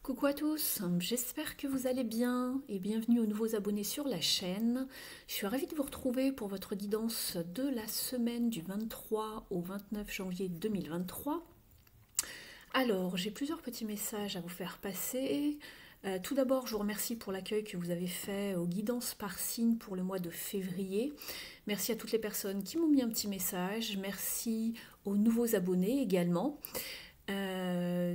Coucou à tous, j'espère que vous allez bien et bienvenue aux nouveaux abonnés sur la chaîne. Je suis ravie de vous retrouver pour votre guidance de la semaine du 23 au 29 janvier 2023. Alors, j'ai plusieurs petits messages à vous faire passer. Tout d'abord, je vous remercie pour l'accueil que vous avez fait aux guidances par signe pour le mois de février. Merci à toutes les personnes qui m'ont mis un petit message. Merci aux nouveaux abonnés également.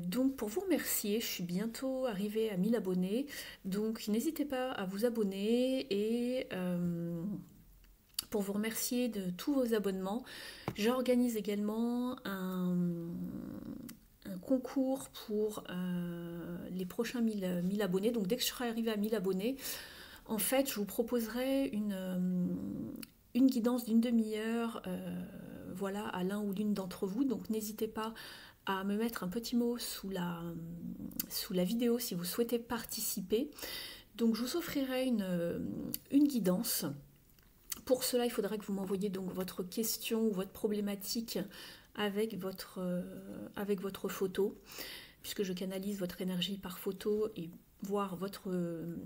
Donc pour vous remercier, je suis bientôt arrivée à 1000 abonnés, donc n'hésitez pas à vous abonner et pour vous remercier de tous vos abonnements, j'organise également un concours pour les prochains 1000 abonnés. Donc dès que je serai arrivée à 1000 abonnés, en fait je vous proposerai une guidance d'une demi-heure voilà, à l'un ou l'une d'entre vous, donc n'hésitez pas à me mettre un petit mot sous la vidéo si vous souhaitez participer. Donc je vous offrirai une guidance. Pour cela, il faudra que vous m'envoyiez donc votre question ou votre problématique avec votre photo, puisque je canalise votre énergie par photo et voir votre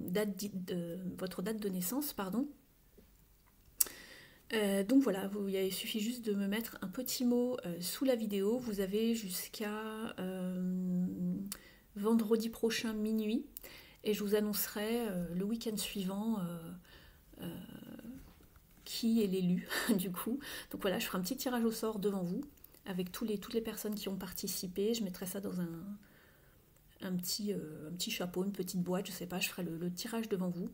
date de naissance, pardon. Donc voilà, il suffit juste de me mettre un petit mot sous la vidéo. Vous avez jusqu'à vendredi prochain minuit et je vous annoncerai le week-end suivant qui est l'élu du coup. Donc voilà, je ferai un petit tirage au sort devant vous avec toutes les personnes qui ont participé. Je mettrai ça dans un petit chapeau, une petite boîte, je sais pas, je ferai le tirage devant vous.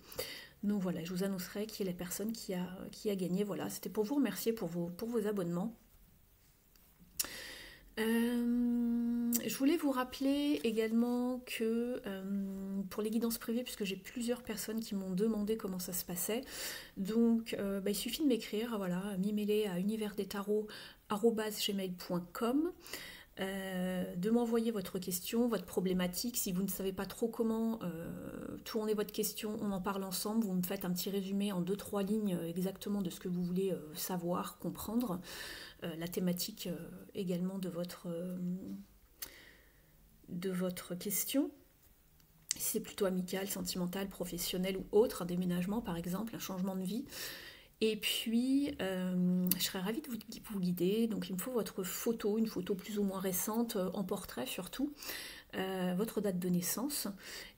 Donc voilà, je vous annoncerai qui est la personne qui a gagné. Voilà, c'était pour vous remercier pour vos abonnements. Je voulais vous rappeler également que pour les guidances privées, puisque j'ai plusieurs personnes qui m'ont demandé comment ça se passait, donc il suffit de m'écrire, voilà, m'emailer à universdestarot@gmail.com. De m'envoyer votre question, votre problématique. Si vous ne savez pas trop comment tourner votre question, on en parle ensemble. Vous me faites un petit résumé en deux trois lignes exactement de ce que vous voulez savoir, comprendre. La thématique également de votre question. Si c'est plutôt amical, sentimental, professionnel ou autre, un déménagement par exemple, un changement de vie. Et puis, je serais ravie de vous guider. Donc, il me faut votre photo, une photo plus ou moins récente, en portrait surtout, votre date de naissance.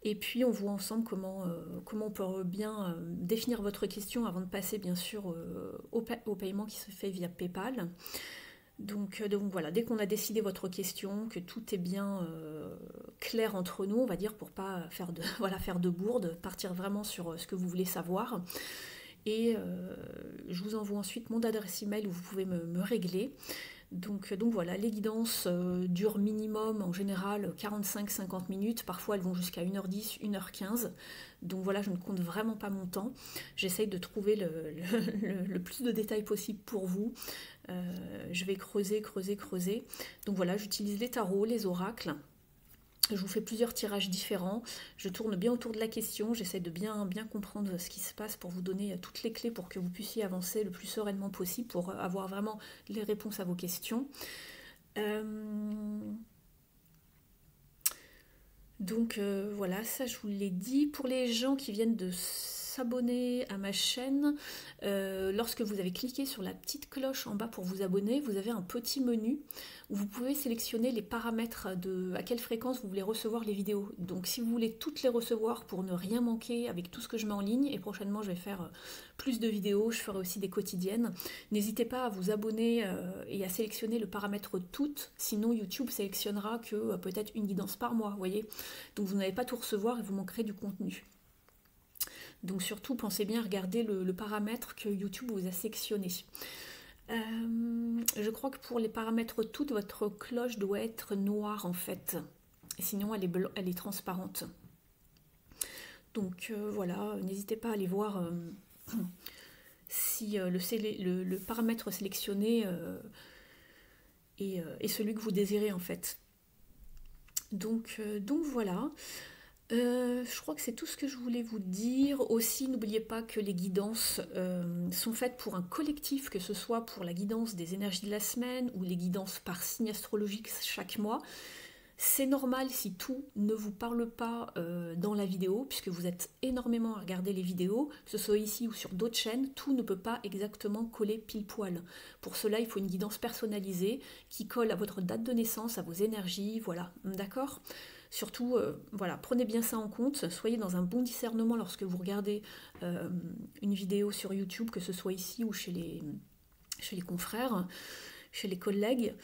Et puis, on voit ensemble comment on peut bien définir votre question avant de passer, bien sûr, au paiement qui se fait via PayPal. Donc voilà, dès qu'on a décidé votre question, que tout est bien clair entre nous, on va dire, pour pas faire faire de bourde, partir vraiment sur ce que vous voulez savoir. Et je vous envoie ensuite mon adresse email où vous pouvez me régler. Donc voilà, les guidances durent minimum en général 45-50 minutes, parfois elles vont jusqu'à 1h10, 1h15. Donc voilà, je ne compte vraiment pas mon temps. J'essaye de trouver le plus de détails possible pour vous. Je vais creuser. Donc voilà, j'utilise les tarots, les oracles. Je vous fais plusieurs tirages différents, je tourne bien autour de la question, j'essaie de bien comprendre ce qui se passe pour vous donner toutes les clés pour que vous puissiez avancer le plus sereinement possible pour avoir vraiment les réponses à vos questions. Donc voilà, ça je vous l'ai dit. Pour les gens qui viennent de s'abonner à ma chaîne, lorsque vous avez cliqué sur la petite cloche en bas pour vous abonner, vous avez un petit menu où vous pouvez sélectionner les paramètres à quelle fréquence vous voulez recevoir les vidéos. Donc si vous voulez toutes les recevoir pour ne rien manquer avec tout ce que je mets en ligne, et prochainement je vais faire plus de vidéos, je ferai aussi des quotidiennes, n'hésitez pas à vous abonner et à sélectionner le paramètre toutes, sinon YouTube sélectionnera que peut-être une guidance par mois, vous voyez. Donc vous n'allez pas tout recevoir et vous manquerez du contenu. Donc surtout, pensez bien à regarder le paramètre que YouTube vous a sélectionné. Je crois que pour les paramètres toutes, votre cloche doit être noire en fait. Sinon, elle est transparente. Donc voilà, n'hésitez pas à aller voir si le paramètre sélectionné est celui que vous désirez en fait. Donc voilà. Je crois que c'est tout ce que je voulais vous dire. Aussi, n'oubliez pas que les guidances sont faites pour un collectif, que ce soit pour la guidance des énergies de la semaine ou les guidances par signe astrologique chaque mois. C'est normal si tout ne vous parle pas dans la vidéo, puisque vous êtes énormément à regarder les vidéos, que ce soit ici ou sur d'autres chaînes, tout ne peut pas exactement coller pile poil. Pour cela, il faut une guidance personnalisée qui colle à votre date de naissance, à vos énergies, voilà, d'accord? Surtout, voilà, prenez bien ça en compte, soyez dans un bon discernement lorsque vous regardez une vidéo sur YouTube, que ce soit ici ou chez les confrères, chez les collègues.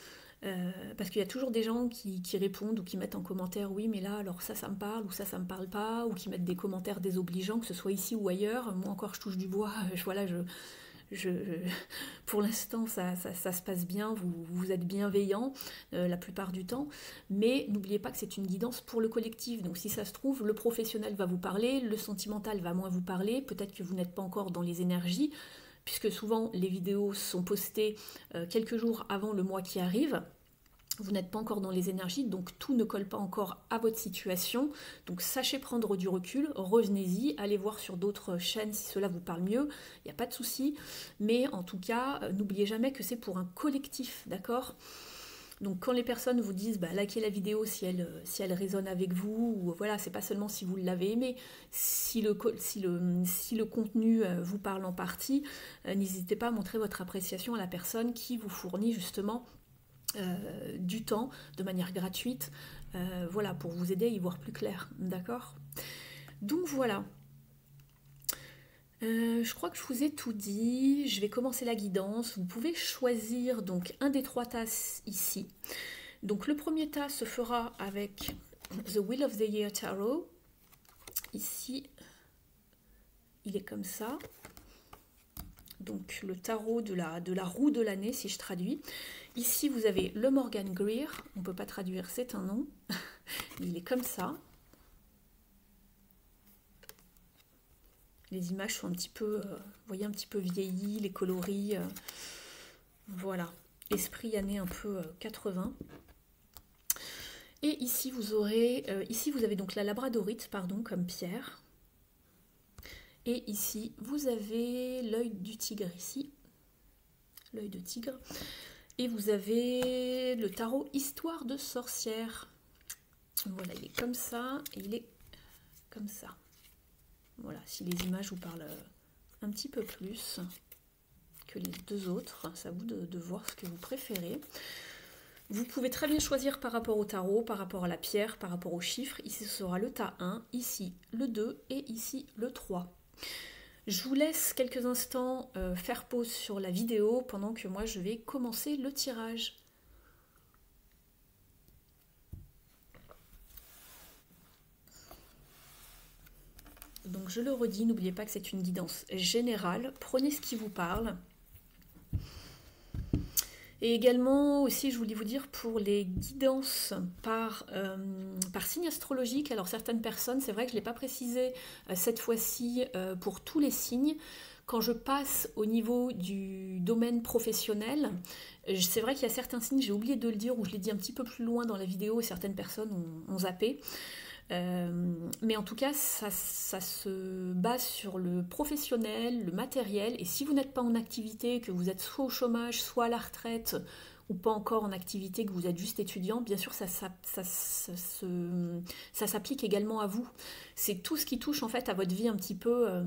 Parce qu'il y a toujours des gens qui répondent ou qui mettent en commentaire oui mais là alors ça me parle ou ça me parle pas, ou qui mettent des commentaires désobligeants, que ce soit ici ou ailleurs. Moi encore je touche du bois, voilà, pour l'instant ça se passe bien, vous êtes bienveillants la plupart du temps, mais n'oubliez pas que c'est une guidance pour le collectif, donc si ça se trouve le professionnel va vous parler, le sentimental va moins vous parler, peut-être que vous n'êtes pas encore dans les énergies, puisque souvent les vidéos sont postées quelques jours avant le mois qui arrive. Vous n'êtes pas encore dans les énergies, donc tout ne colle pas encore à votre situation. Donc sachez prendre du recul, revenez-y, allez voir sur d'autres chaînes si cela vous parle mieux, il n'y a pas de souci. Mais en tout cas, n'oubliez jamais que c'est pour un collectif, d'accord ? Donc quand les personnes vous disent bah, likez la vidéo si elle résonne avec vous, ou voilà, c'est pas seulement si vous l'avez aimé, si le contenu vous parle en partie, n'hésitez pas à montrer votre appréciation à la personne qui vous fournit justement du temps de manière gratuite, voilà, pour vous aider à y voir plus clair, d'accord ? Donc voilà. Je crois que je vous ai tout dit, je vais commencer la guidance. Vous pouvez choisir donc un des 3 tas ici. Donc le premier tas se fera avec The Wheel of the Year Tarot. Ici, il est comme ça. Donc le tarot de la roue de l'année, si je traduis. Ici, vous avez le Morgan Greer. On ne peut pas traduire, c'est un nom. Il est comme ça. Les images sont un petit peu, vous voyez, un petit peu vieillies, les coloris, voilà, esprit année un peu 80. Et ici vous aurez, ici vous avez donc la labradorite, pardon, comme pierre. Et ici vous avez l'œil du tigre ici, l'œil de tigre. Et vous avez le tarot Histoire de sorcière. Voilà, il est comme ça et il est comme ça. Voilà, si les images vous parlent un petit peu plus que les deux autres, c'est à vous de voir ce que vous préférez. Vous pouvez très bien choisir par rapport au tarot, par rapport à la pierre, par rapport aux chiffres. Ici, ce sera le tas 1, ici le 2 et ici le 3. Je vous laisse quelques instants faire pause sur la vidéo pendant que moi je vais commencer le tirage. Donc je le redis, n'oubliez pas que c'est une guidance générale, prenez ce qui vous parle. Et également aussi, je voulais vous dire, pour les guidances par signe astrologique, alors certaines personnes, c'est vrai que je ne l'ai pas précisé cette fois-ci pour tous les signes, quand je passe au niveau du domaine professionnel, c'est vrai qu'il y a certains signes, j'ai oublié de le dire, ou je l'ai dit un petit peu plus loin dans la vidéo, et certaines personnes ont zappé. Mais en tout cas, ça se base sur le professionnel, le matériel, et si vous n'êtes pas en activité, que vous êtes soit au chômage, soit à la retraite, ou pas encore en activité, que vous êtes juste étudiant, bien sûr, ça s'applique également à vous. C'est tout ce qui touche en fait à votre vie un petit peu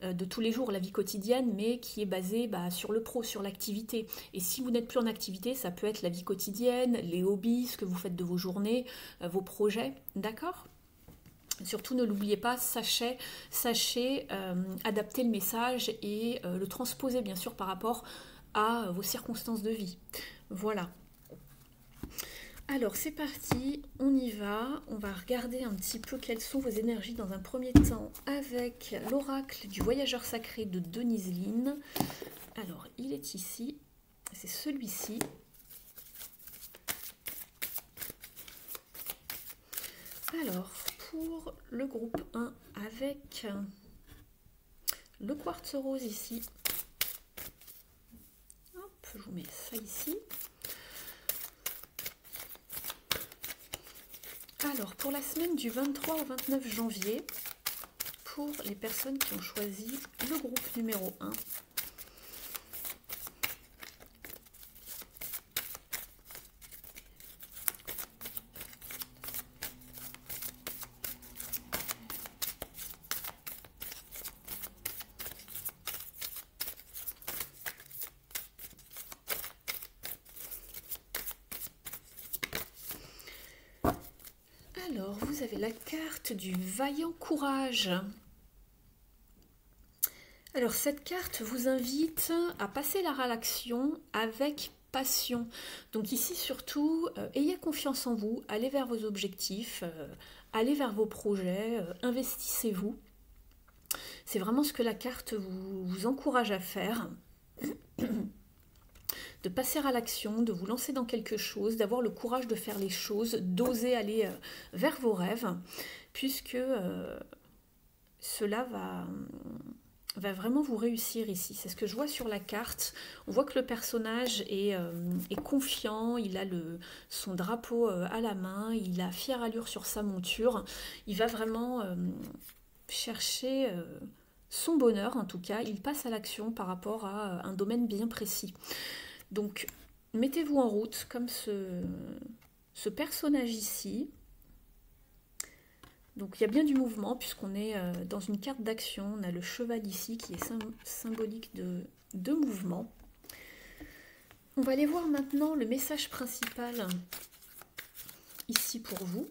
de tous les jours, la vie quotidienne, mais qui est basée sur le pro, sur l'activité. Et si vous n'êtes plus en activité, ça peut être la vie quotidienne, les hobbies, ce que vous faites de vos journées, vos projets, d'accord ? Surtout ne l'oubliez pas, sachez adapter le message et le transposer bien sûr par rapport à vos circonstances de vie. Voilà. Alors c'est parti, on y va. On va regarder un petit peu quelles sont vos énergies dans un premier temps avec l'oracle du voyageur sacré de Denise Linn. Alors il est ici, c'est celui-ci. Alors pour le groupe 1 avec le quartz rose ici. Hop, je vous mets ça ici. Alors, pour la semaine du 23 au 29 janvier, pour les personnes qui ont choisi le groupe numéro 1, Alors, vous avez la carte du vaillant courage. Alors, cette carte vous invite à passer à l'action avec passion. Donc ici, surtout, ayez confiance en vous, allez vers vos objectifs, allez vers vos projets, investissez-vous. C'est vraiment ce que la carte vous encourage à faire. De passer à l'action, de vous lancer dans quelque chose, d'avoir le courage de faire les choses, d'oser aller vers vos rêves, puisque cela va vraiment vous réussir ici. C'est ce que je vois sur la carte. On voit que le personnage est confiant, il a son drapeau à la main, il a fière allure sur sa monture. Il va vraiment chercher son bonheur, en tout cas. Il passe à l'action par rapport à un domaine bien précis. Donc, mettez-vous en route comme ce personnage ici. Donc, il y a bien du mouvement puisqu'on est dans une carte d'action. On a le cheval ici qui est symbolique de mouvement. On va aller voir maintenant le message principal ici pour vous.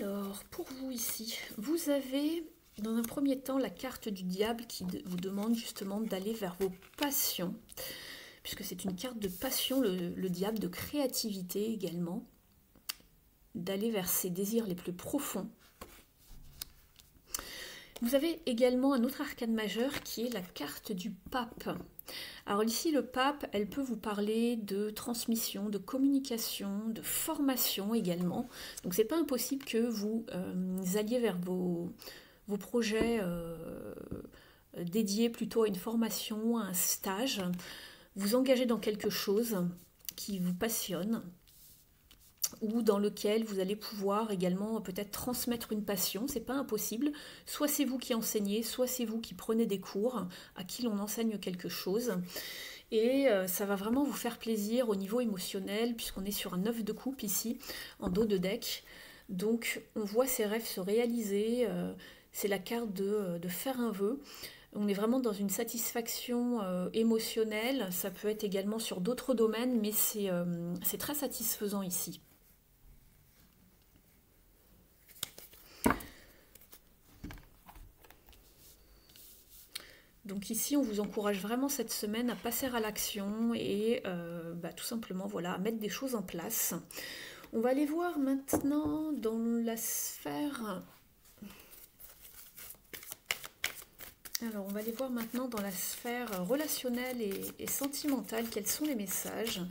Alors, pour vous ici, vous avez dans un premier temps la carte du diable qui vous demande justement d'aller vers vos passions, puisque c'est une carte de passion, le diable, de créativité également, d'aller vers ses désirs les plus profonds. Vous avez également un autre arcane majeur qui est la carte du pape. Alors ici, le pape, elle peut vous parler de transmission, de communication, de formation également. Donc c'est pas impossible que vous alliez vers vos projets dédiés plutôt à une formation, à un stage. Vous engagez dans quelque chose qui vous passionne, ou dans lequel vous allez pouvoir également peut-être transmettre une passion, c'est pas impossible. Soit c'est vous qui enseignez, soit c'est vous qui prenez des cours, à qui l'on enseigne quelque chose. Et ça va vraiment vous faire plaisir au niveau émotionnel, puisqu'on est sur un 9 de coupe ici, en dos de deck. Donc on voit ses rêves se réaliser, c'est la carte de faire un vœu. On est vraiment dans une satisfaction émotionnelle, ça peut être également sur d'autres domaines, mais c'est très satisfaisant ici. Donc ici, on vous encourage vraiment cette semaine à passer à l'action et tout simplement voilà, à mettre des choses en place. On va aller voir maintenant dans la sphère... Alors, on va aller voir maintenant dans la sphère relationnelle et sentimentale quels sont les messages.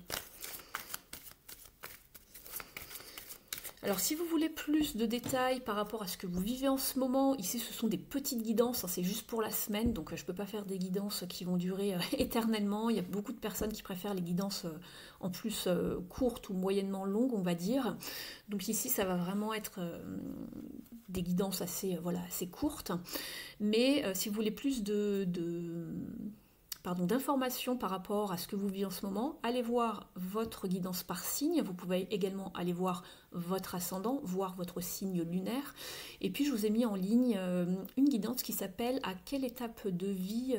Alors, si vous voulez plus de détails par rapport à ce que vous vivez en ce moment, ici ce sont des petites guidances, hein, c'est juste pour la semaine, donc je ne peux pas faire des guidances qui vont durer éternellement. Il y a beaucoup de personnes qui préfèrent les guidances en plus courtes ou moyennement longues, on va dire. Donc ici, ça va vraiment être des guidances assez courtes. Mais si vous voulez plus d'informations par rapport à ce que vous vivez en ce moment, allez voir votre guidance par signe. Vous pouvez également aller voir votre ascendant, voir votre signe lunaire. Et puis je vous ai mis en ligne une guidance qui s'appelle « À quelle étape de vie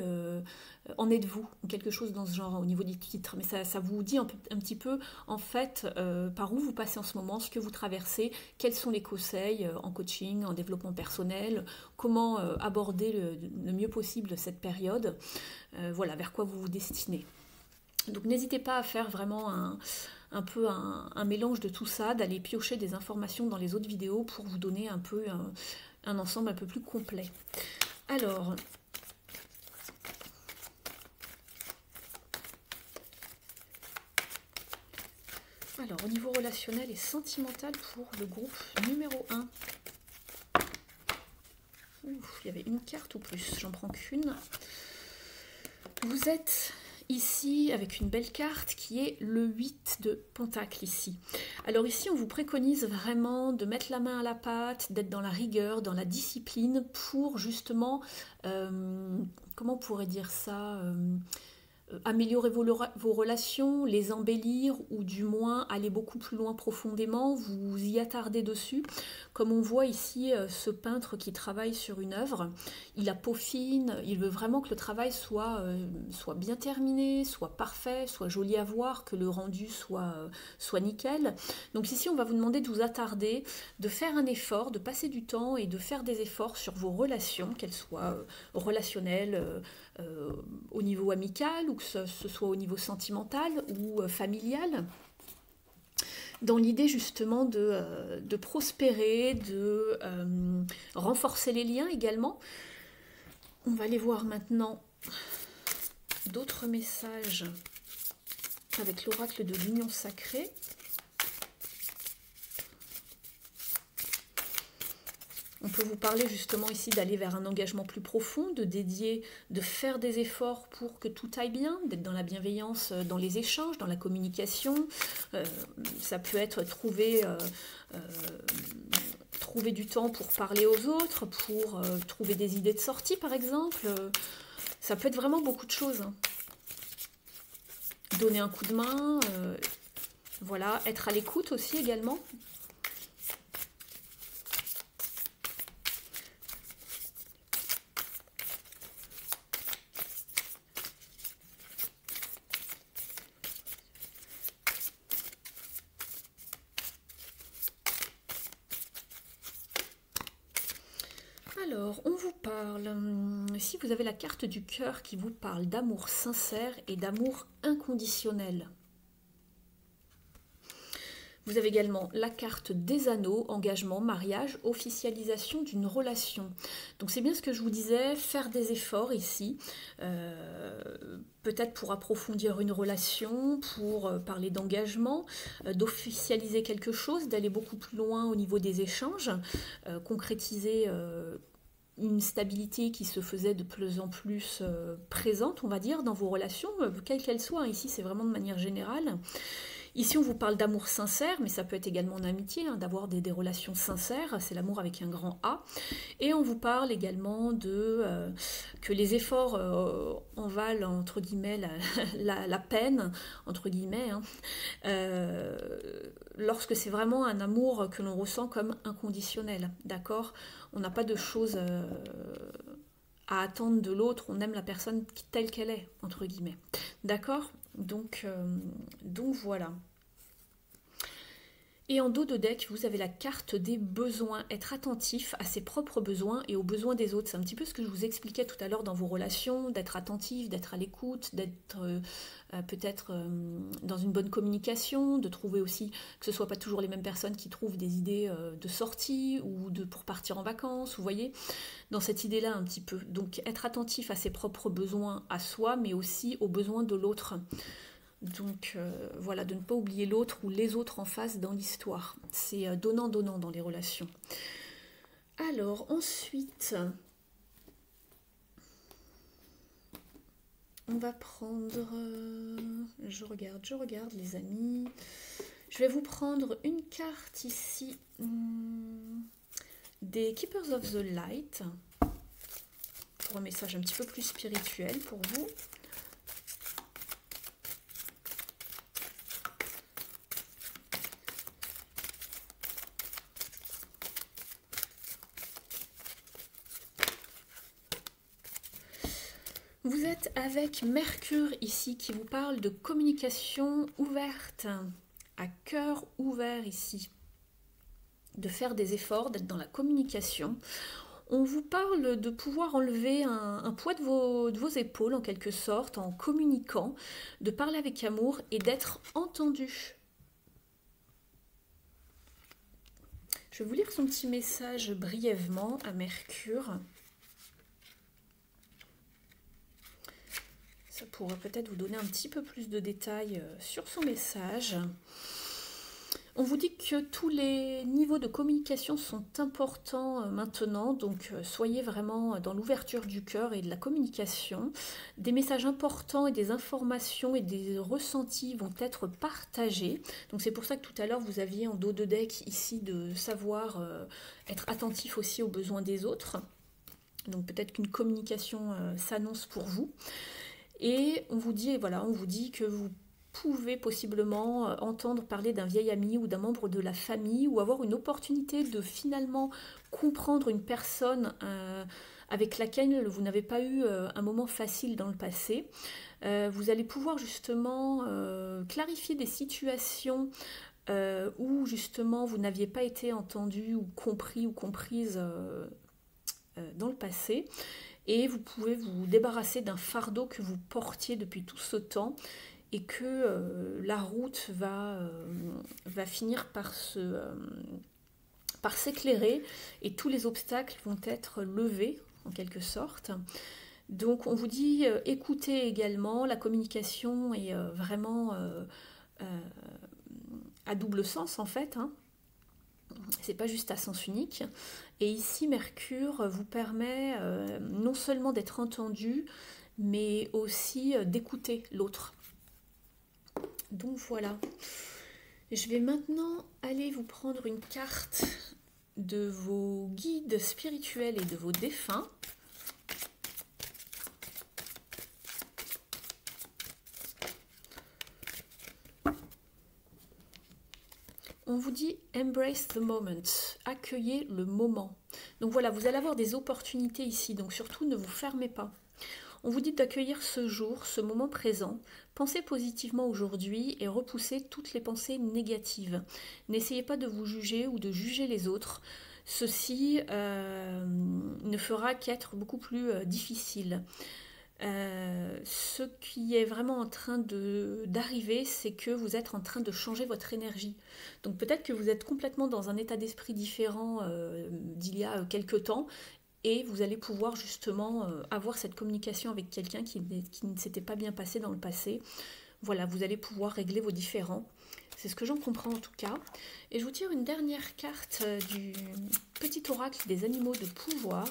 en êtes-vous » quelque chose dans ce genre au niveau du titre. Mais ça vous dit un petit peu en fait par où vous passez en ce moment, ce que vous traversez, quels sont les conseils en coaching, en développement personnel, comment aborder le mieux possible cette période. Voilà, vers quoi vous vous destinez. Donc n'hésitez pas à faire vraiment un mélange de tout ça, d'aller piocher des informations dans les autres vidéos pour vous donner un peu un ensemble un peu plus complet. Alors, au niveau relationnel et sentimental pour le groupe numéro 1. Ouf, il y avait une carte ou plus, j'en prends qu'une. Vous êtes ici avec une belle carte qui est le 8 de Pentacle ici. Alors ici on vous préconise vraiment de mettre la main à la pâte, d'être dans la rigueur, dans la discipline pour justement, comment on pourrait dire ça, améliorer vos relations, les embellir ou du moins aller beaucoup plus loin profondément, vous y attardez dessus. Comme on voit ici ce peintre qui travaille sur une œuvre, il la peaufine, il veut vraiment que le travail soit bien terminé, soit parfait, soit joli à voir, que le rendu soit nickel. Donc ici on va vous demander de vous attarder, de faire un effort, de passer du temps et de faire des efforts sur vos relations, qu'elles soient relationnelles, au niveau amical ou que ce soit au niveau sentimental ou familial, dans l'idée justement de prospérer, de renforcer les liens également. On va aller voir maintenant d'autres messages avec l'oracle de l'union sacrée. On peut vous parler justement ici d'aller vers un engagement plus profond, de dédier, de faire des efforts pour que tout aille bien, d'être dans la bienveillance, dans les échanges, dans la communication. Ça peut être trouver du temps pour parler aux autres, pour trouver des idées de sortie par exemple. Ça peut être vraiment beaucoup de choses. Donner un coup de main, voilà, être à l'écoute aussi également. Alors, on vous parle, si vous avez la carte du cœur qui vous parle d'amour sincère et d'amour inconditionnel. Vous avez également la carte des anneaux, engagement, mariage, officialisation d'une relation. Donc c'est bien ce que je vous disais, faire des efforts ici, peut-être pour approfondir une relation, pour parler d'engagement, d'officialiser quelque chose, d'aller beaucoup plus loin au niveau des échanges, concrétiser une stabilité qui se faisait de plus en plus présente, on va dire, dans vos relations, quelles qu'elles soient. Ici, c'est vraiment de manière générale. Ici, on vous parle d'amour sincère, mais ça peut être également en amitié, hein, d'avoir des relations sincères, c'est l'amour avec un grand A. Et on vous parle également de que les efforts en valent, entre guillemets, la peine, entre guillemets, hein, lorsque c'est vraiment un amour que l'on ressent comme inconditionnel, d'accord? On n'a pas de choses à attendre de l'autre, on aime la personne telle qu'elle est, entre guillemets, d'accord? Donc voilà. Et en dos de deck, vous avez la carte des besoins, être attentif à ses propres besoins et aux besoins des autres. C'est un petit peu ce que je vous expliquais tout à l'heure dans vos relations, d'être attentif, d'être à l'écoute, d'être peut-être dans une bonne communication, de trouver aussi que ce ne soit pas toujours les mêmes personnes qui trouvent des idées de sortie ou pour partir en vacances, vous voyez, dans cette idée-là un petit peu. Donc être attentif à ses propres besoins à soi, mais aussi aux besoins de l'autre. Donc voilà, de ne pas oublier l'autre ou les autres en face dans l'histoire. C'est donnant-donnant dans les relations. Alors ensuite, on va prendre... je regarde les amis. Je vais vous prendre une carte ici des Keepers of the Light. Pour un message un petit peu plus spirituel pour vous. Vous êtes avec Mercure ici qui vous parle de communication ouverte, à cœur ouvert ici, de faire des efforts, d'être dans la communication. On vous parle de pouvoir enlever un poids de vos épaules en quelque sorte, en communiquant, de parler avec amour et d'être entendu. Je vais vous lire son petit message brièvement à Mercure. Ça pourrait peut-être vous donner un petit peu plus de détails sur son message. On vous dit que tous les niveaux de communication sont importants maintenant, donc soyez vraiment dans l'ouverture du cœur et de la communication. Des messages importants et des informations et des ressentis vont être partagés. Donc c'est pour ça que tout à l'heure vous aviez en dos de deck ici de savoir être attentif aussi aux besoins des autres. Donc peut-être qu'une communication s'annonce pour vous. Et on vous dit, voilà, on vous dit que vous pouvez possiblement entendre parler d'un vieil ami ou d'un membre de la famille ou avoir une opportunité de finalement comprendre une personne avec laquelle vous n'avez pas eu un moment facile dans le passé. Vous allez pouvoir justement clarifier des situations où justement vous n'aviez pas été entendu ou compris ou comprise dans le passé. Et vous pouvez vous débarrasser d'un fardeau que vous portiez depuis tout ce temps et que la route va finir par s'éclairer et tous les obstacles vont être levés en quelque sorte. Donc on vous dit écoutez également, la communication est vraiment à double sens en fait, hein. C'est pas juste à sens unique. Et ici Mercure vous permet non seulement d'être entendu, mais aussi d'écouter l'autre. Donc voilà. Je vais maintenant aller vous prendre une carte de vos guides spirituels et de vos défunts. On vous dit « Embrace the moment », accueillez le moment. Donc voilà, vous allez avoir des opportunités ici, donc surtout ne vous fermez pas. On vous dit d'accueillir ce jour, ce moment présent. Pensez positivement aujourd'hui et repoussez toutes les pensées négatives. N'essayez pas de vous juger ou de juger les autres. Ceci ne fera qu'être beaucoup plus difficile. Ce qui est vraiment en train d'arriver, c'est que vous êtes en train de changer votre énergie. Donc peut-être que vous êtes complètement dans un état d'esprit différent d'il y a quelque temps et vous allez pouvoir justement avoir cette communication avec quelqu'un qui ne s'était pas bien passé dans le passé. Voilà, vous allez pouvoir régler vos différends. C'est ce que j'en comprends en tout cas. Et je vous tire une dernière carte du petit oracle des animaux de pouvoir.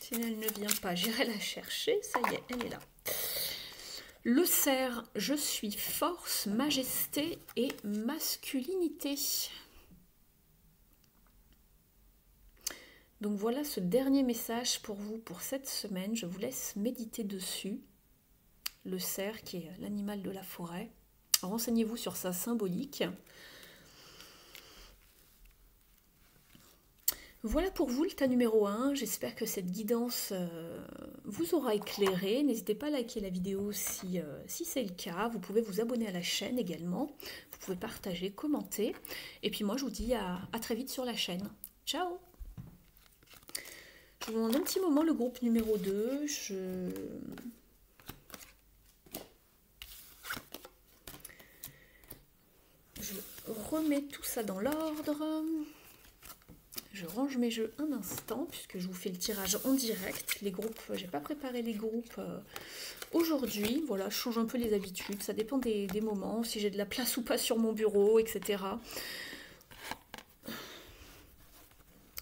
Si elle ne vient pas, j'irai la chercher. Ça y est, elle est là. Le cerf, je suis force, majesté et masculinité. Donc voilà ce dernier message pour vous pour cette semaine. Je vous laisse méditer dessus. Le cerf qui est l'animal de la forêt. Renseignez-vous sur sa symbolique. Voilà pour vous le tas numéro 1, j'espère que cette guidance vous aura éclairé. N'hésitez pas à liker la vidéo si c'est le cas. Vous pouvez vous abonner à la chaîne également. Vous pouvez partager, commenter. Et puis moi je vous dis à très vite sur la chaîne. Ciao! Je vous demande un petit moment le groupe numéro 2. Je remets tout ça dans l'ordre. Je range mes jeux un instant puisque je vous fais le tirage en direct. Les groupes, j'ai pas préparé les groupes aujourd'hui. Voilà, je change un peu les habitudes. Ça dépend des moments, si j'ai de la place ou pas sur mon bureau, etc.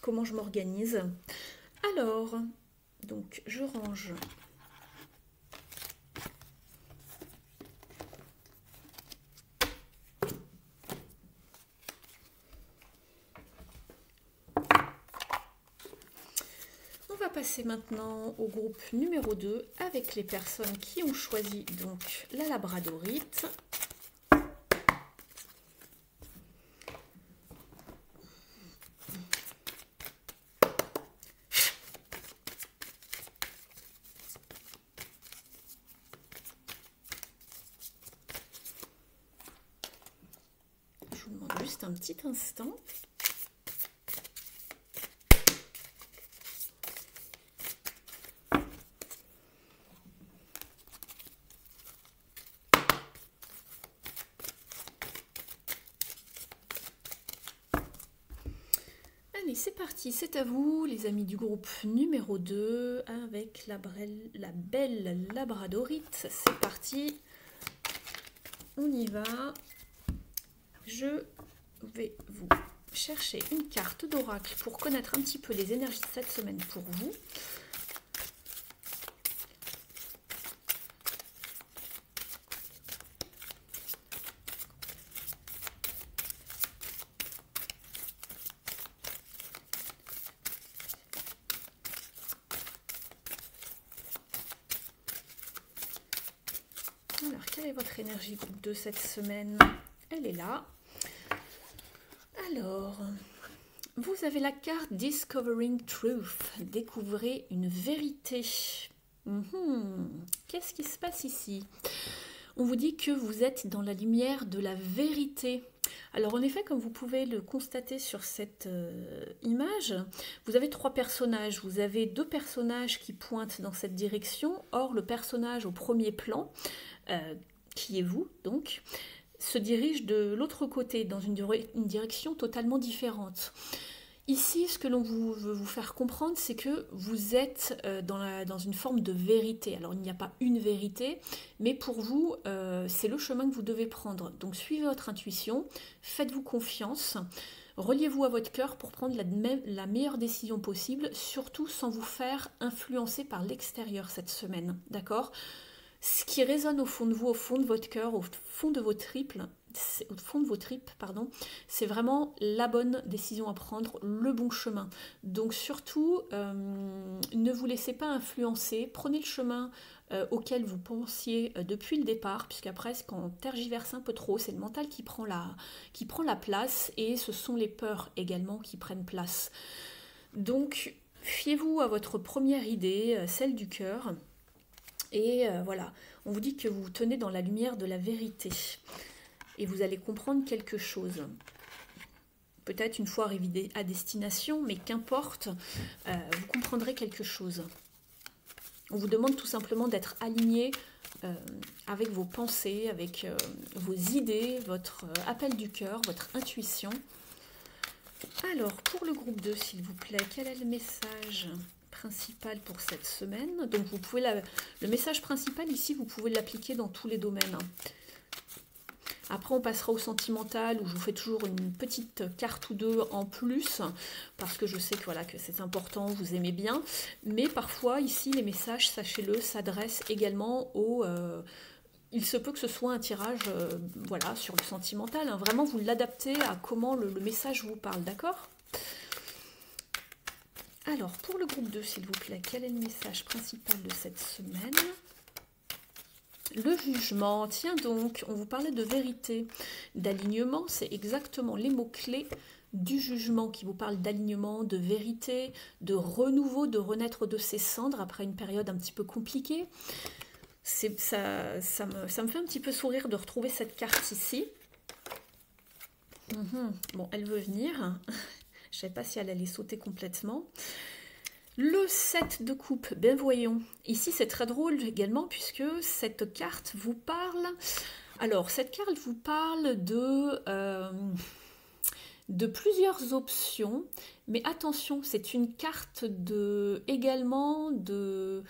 Comment je m'organise. Alors, donc je range. Passer maintenant au groupe numéro 2 avec les personnes qui ont choisi donc la labradorite. Je vous demande juste un petit instant. c'est parti, c'est à vous les amis du groupe numéro 2 avec la belle labradorite. C'est parti, on y va. Je vais vous chercher une carte d'oracle pour connaître un petit peu les énergies de cette semaine pour vous. Alors, quelle est votre énergie groupe 2 cette semaine? Elle est là. Alors, vous avez la carte Discovering Truth. Découvrez une vérité. Qu'est-ce qui se passe ici? On vous dit que vous êtes dans la lumière de la vérité. Alors en effet, comme vous pouvez le constater sur cette image, vous avez 3 personnages. Vous avez 2 personnages qui pointent dans cette direction. Or, le personnage au premier plan, qui est vous donc, se dirige de l'autre côté, dans une direction totalement différente. Ici, ce que l'on veut vous faire comprendre, c'est que vous êtes dans une forme de vérité. Alors, il n'y a pas une vérité, mais pour vous, c'est le chemin que vous devez prendre. Donc, suivez votre intuition, faites-vous confiance, reliez-vous à votre cœur pour prendre la meilleure décision possible, surtout sans vous faire influencer par l'extérieur cette semaine, d'accord ? Ce qui résonne au fond de vous, au fond de votre cœur, au fond de vos tripes, c'est vraiment la bonne décision à prendre, le bon chemin. Donc surtout, ne vous laissez pas influencer, prenez le chemin auquel vous pensiez depuis le départ, puisqu'après, quand on tergiverse un peu trop, c'est le mental qui prend la place, et ce sont les peurs également qui prennent place. Donc, fiez-vous à votre première idée, celle du cœur. Et voilà, on vous dit que vous vous tenez dans la lumière de la vérité. Et vous allez comprendre quelque chose. Peut-être une fois arrivé à destination, mais qu'importe, vous comprendrez quelque chose. On vous demande tout simplement d'être aligné avec vos pensées, avec vos idées, votre appel du cœur, votre intuition. Alors, pour le groupe 2, s'il vous plaît, quel est le message principal pour cette semaine? Donc vous pouvez le message principal ici, vous pouvez l'appliquer dans tous les domaines. Après on passera au sentimental où je vous fais toujours une petite carte ou deux en plus parce que je sais que voilà que c'est important, vous aimez bien. Mais parfois ici les messages, sachez-le, s'adressent également aux... il se peut que ce soit un tirage voilà, sur le sentimental. Hein. Vraiment vous l'adaptez à comment le message vous parle, d'accord ? Alors, pour le groupe 2, s'il vous plaît, quel est le message principal de cette semaine? Le jugement. Tiens donc, on vous parlait de vérité, d'alignement, c'est exactement les mots-clés du jugement qui vous parlent d'alignement, de vérité, de renouveau, de renaître de ses cendres après une période un petit peu compliquée. Ça me fait un petit peu sourire de retrouver cette carte ici. Bon, elle veut venir. Je ne savais pas si elle allait sauter complètement. Le 7 de coupe, ben voyons. Ici, c'est très drôle également puisque cette carte vous parle... Alors, cette carte vous parle de plusieurs options. Mais attention, c'est une carte également de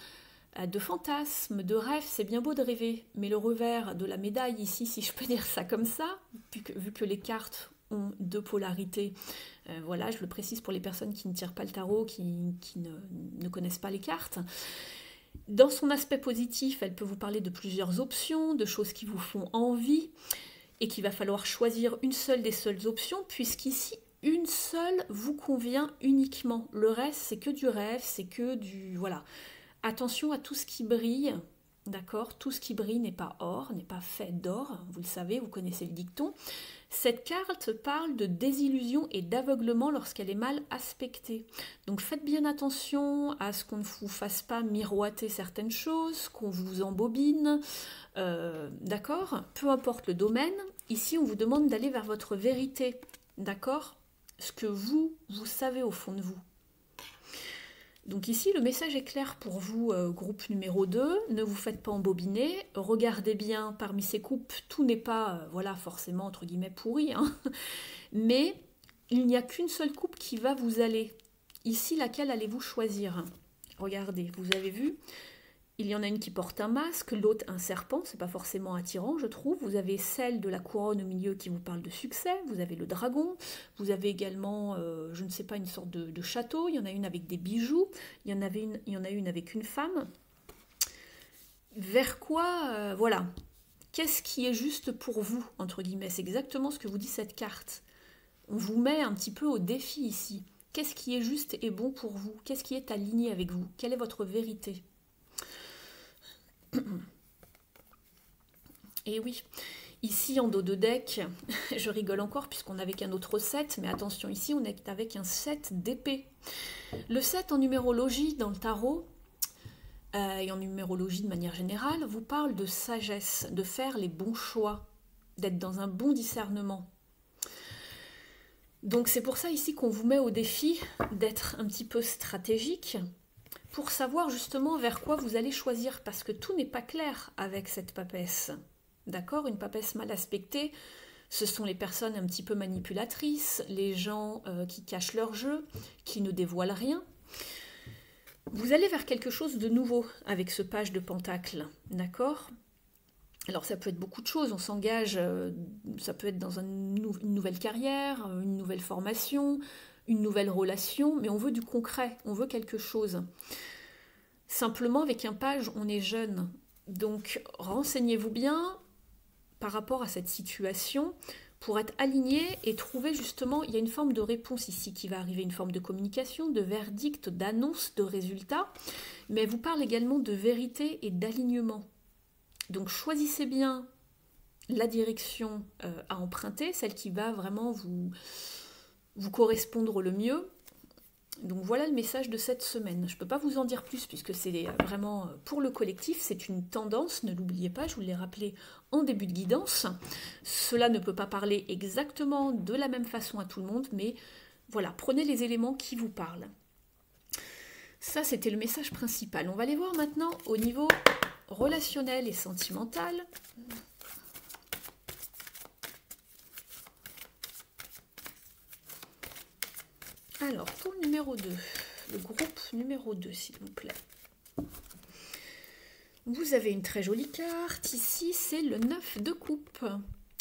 fantasmes, de rêves. C'est bien beau de rêver. Mais le revers de la médaille ici, si je peux dire ça comme ça, vu que les cartes ont 2 polarités. Voilà, je le précise pour les personnes qui ne tirent pas le tarot, qui ne connaissent pas les cartes. Dans son aspect positif, elle peut vous parler de plusieurs options, de choses qui vous font envie, et qu'il va falloir choisir une seule des seules options, puisqu'ici, une seule vous convient uniquement. Le reste, c'est que du rêve, c'est que du... Voilà. Attention à tout ce qui brille, d'accord ? Tout ce qui brille n'est pas or, n'est pas fait d'or, vous le savez, vous connaissez le dicton. Cette carte parle de désillusion et d'aveuglement lorsqu'elle est mal aspectée. Donc faites bien attention à ce qu'on ne vous fasse pas miroiter certaines choses, qu'on vous embobine, d'accord ? Peu importe le domaine, ici on vous demande d'aller vers votre vérité, d'accord ? Ce que vous savez au fond de vous. Donc ici, le message est clair pour vous, groupe numéro 2. Ne vous faites pas embobiner. Regardez bien, parmi ces coupes, tout n'est pas, voilà, forcément, entre guillemets, pourri. Hein. Mais il n'y a qu'une seule coupe qui va vous aller. Ici, laquelle allez-vous choisir? Regardez, vous avez vu, il y en a une qui porte un masque, l'autre un serpent, c'est pas forcément attirant, je trouve. Vous avez celle de la couronne au milieu qui vous parle de succès, vous avez le dragon, vous avez également, je ne sais pas, une sorte de château, il y en a une avec des bijoux, il y en a une avec une femme. Vers quoi, voilà, qu'est-ce qui est juste pour vous, entre guillemets? C'est exactement ce que vous dit cette carte. On vous met un petit peu au défi ici. Qu'est-ce qui est juste et bon pour vous? Qu'est-ce qui est aligné avec vous? Quelle est votre vérité? Et oui, ici en dos de deck, je rigole encore puisqu'on n'avait qu'un autre 7, mais attention, ici on est avec un 7 d'épée. Le 7 en numérologie dans le tarot, et en numérologie de manière générale, vous parle de sagesse, de faire les bons choix, d'être dans un bon discernement. Donc c'est pour ça ici qu'on vous met au défi d'être un petit peu stratégique pour savoir justement vers quoi vous allez choisir, parce que tout n'est pas clair avec cette papesse. D'accord? Une papesse mal aspectée, ce sont les personnes un petit peu manipulatrices, les gens qui cachent leur jeu, qui ne dévoilent rien. Vous allez vers quelque chose de nouveau avec ce page de pentacle, d'accord? Alors ça peut être beaucoup de choses, on s'engage, ça peut être dans une nouvelle carrière, une nouvelle formation, une nouvelle relation, mais on veut du concret, on veut quelque chose. Simplement avec un page, on est jeune, donc renseignez-vous bien par rapport à cette situation pour être aligné et trouver justement, il y a une forme de réponse ici qui va arriver, une forme de communication, de verdict, d'annonce, de résultat, mais elle vous parle également de vérité et d'alignement. Donc choisissez bien la direction à emprunter, celle qui va vraiment vous correspondre le mieux. Donc voilà le message de cette semaine. Je ne peux pas vous en dire plus puisque c'est vraiment pour le collectif, c'est une tendance, ne l'oubliez pas, je vous l'ai rappelé en début de guidance. Cela ne peut pas parler exactement de la même façon à tout le monde, mais voilà, prenez les éléments qui vous parlent. Ça, c'était le message principal. On va aller voir maintenant au niveau relationnel et sentimental. Alors, pour le numéro 2, le groupe numéro 2, s'il vous plaît. Vous avez une très jolie carte. Ici, c'est le 9 de coupe.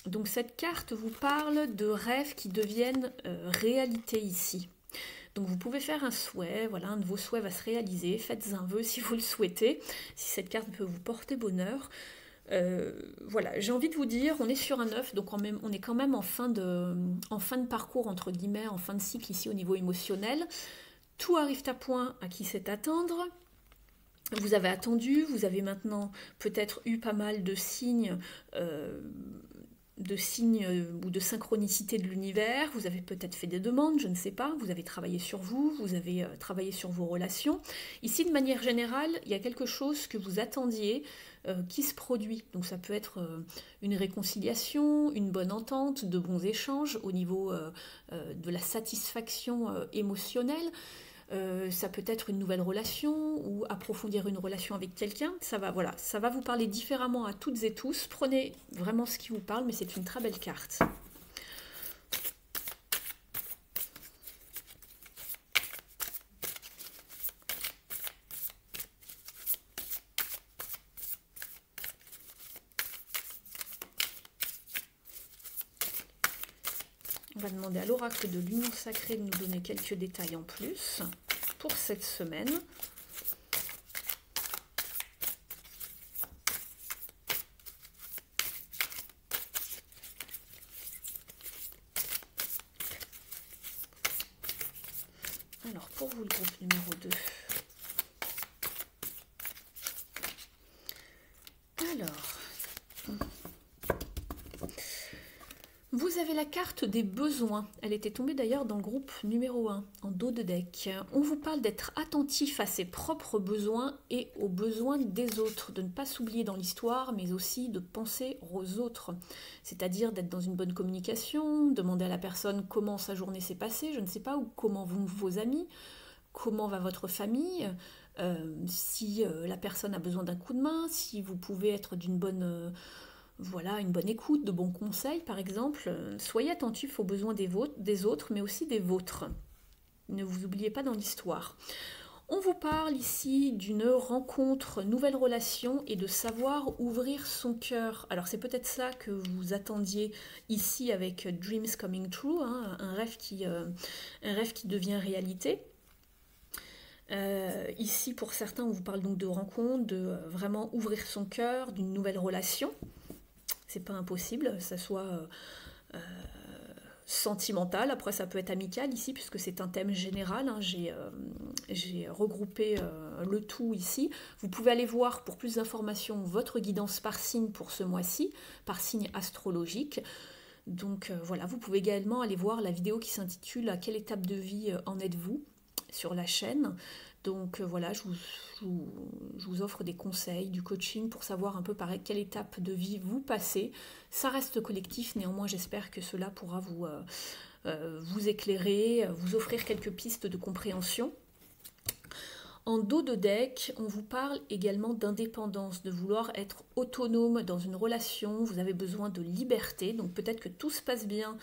Donc, cette carte vous parle de rêves qui deviennent réalité ici. Donc, vous pouvez faire un souhait. Voilà, un de vos souhaits va se réaliser. Faites un vœu si vous le souhaitez, si cette carte peut vous porter bonheur. Voilà, j'ai envie de vous dire, on est sur un 9, donc on est quand même en fin de parcours, entre guillemets, en fin de cycle ici au niveau émotionnel. Tout arrive à point à qui sait attendre. Vous avez attendu, vous avez maintenant peut-être eu pas mal de signes ou de synchronicité de l'univers, vous avez peut-être fait des demandes, je ne sais pas, vous avez travaillé sur vous, vous avez travaillé sur vos relations. Ici, de manière générale, il y a quelque chose que vous attendiez qui se produit. Donc ça peut être une réconciliation, une bonne entente, de bons échanges au niveau de la satisfaction émotionnelle. Ça peut être une nouvelle relation ou approfondir une relation avec quelqu'un. Ça va vous parler différemment à toutes et tous. Prenez vraiment ce qui vous parle, mais c'est une très belle carte. On va demander à l'oracle de l'Union Sacrée de nous donner quelques détails en plus pour cette semaine. Alors, pour vous, le groupe numéro 2. Alors, vous avez la carte des besoins. Elle était tombée d'ailleurs dans le groupe numéro 1, en dos de deck. On vous parle d'être attentif à ses propres besoins et aux besoins des autres, de ne pas s'oublier dans l'histoire, mais aussi de penser aux autres. C'est-à-dire d'être dans une bonne communication, demander à la personne comment sa journée s'est passée, je ne sais pas, ou comment vont vos amis, comment va votre famille, si la personne a besoin d'un coup de main, si vous pouvez être d'une bonne voilà, une bonne écoute, de bons conseils par exemple. Soyez attentifs aux besoins des autres, mais aussi des vôtres. Ne vous oubliez pas dans l'histoire. On vous parle ici d'une rencontre, nouvelle relation et de savoir ouvrir son cœur. Alors c'est peut-être ça que vous attendiez ici avec Dreams Coming True, hein, un rêve qui devient réalité. Ici pour certains on vous parle donc de rencontre, de vraiment ouvrir son cœur, d'une nouvelle relation. C'est pas impossible, ça soit sentimental, après ça peut être amical ici puisque c'est un thème général, hein. J'ai regroupé le tout ici. Vous pouvez aller voir pour plus d'informations votre guidance par signe pour ce mois-ci, par signe astrologique. Donc voilà, vous pouvez également aller voir la vidéo qui s'intitule « À quelle étape de vie en êtes-vous » sur la chaîne. Donc voilà, je vous offre des conseils, du coaching pour savoir un peu par quelle étape de vie vous passez. Ça reste collectif, néanmoins j'espère que cela pourra vous éclairer, vous offrir quelques pistes de compréhension. En dos de deck, on vous parle également d'indépendance, de vouloir être autonome dans une relation, vous avez besoin de liberté, donc peut-être que tout se passe bien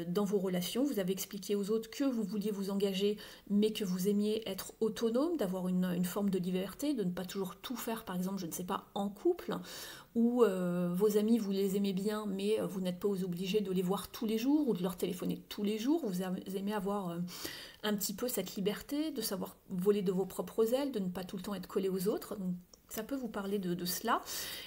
dans vos relations, vous avez expliqué aux autres que vous vouliez vous engager, mais que vous aimiez être autonome, d'avoir une forme de liberté, de ne pas toujours tout faire, par exemple, je ne sais pas, en couple, ou vos amis, vous les aimez bien, mais vous n'êtes pas obligés de les voir tous les jours, ou de leur téléphoner tous les jours, vous aimez avoir un petit peu cette liberté, de savoir voler de vos propres ailes, de ne pas tout le temps être collé aux autres. Donc, ça peut vous parler de cela.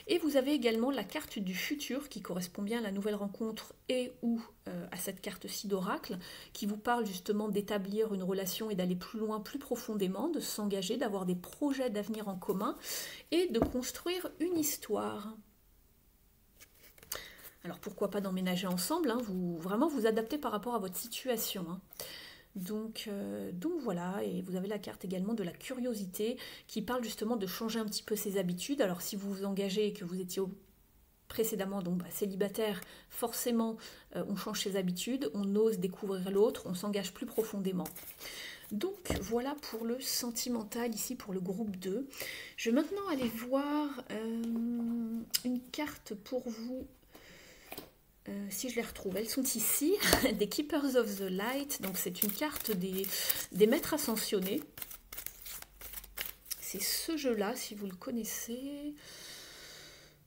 Et vous avez également la carte du futur qui correspond bien à la nouvelle rencontre et ou à cette carte-ci d'oracle qui vous parle justement d'établir une relation et d'aller plus loin, plus profondément, de s'engager, d'avoir des projets d'avenir en commun et de construire une histoire. Alors pourquoi pas d'emménager ensemble, hein, vraiment vous adaptez par rapport à votre situation. Hein. Donc voilà, et vous avez la carte également de la curiosité qui parle justement de changer un petit peu ses habitudes. Alors si vous vous engagez et que vous étiez précédemment donc célibataire, forcément on change ses habitudes, on ose découvrir l'autre, on s'engage plus profondément. Donc voilà pour le sentimental ici pour le groupe 2. Je vais maintenant aller voir une carte pour vous. Si je les retrouve, elles sont ici, des Keepers of the Light, donc c'est une carte des maîtres ascensionnés. C'est ce jeu-là, si vous le connaissez,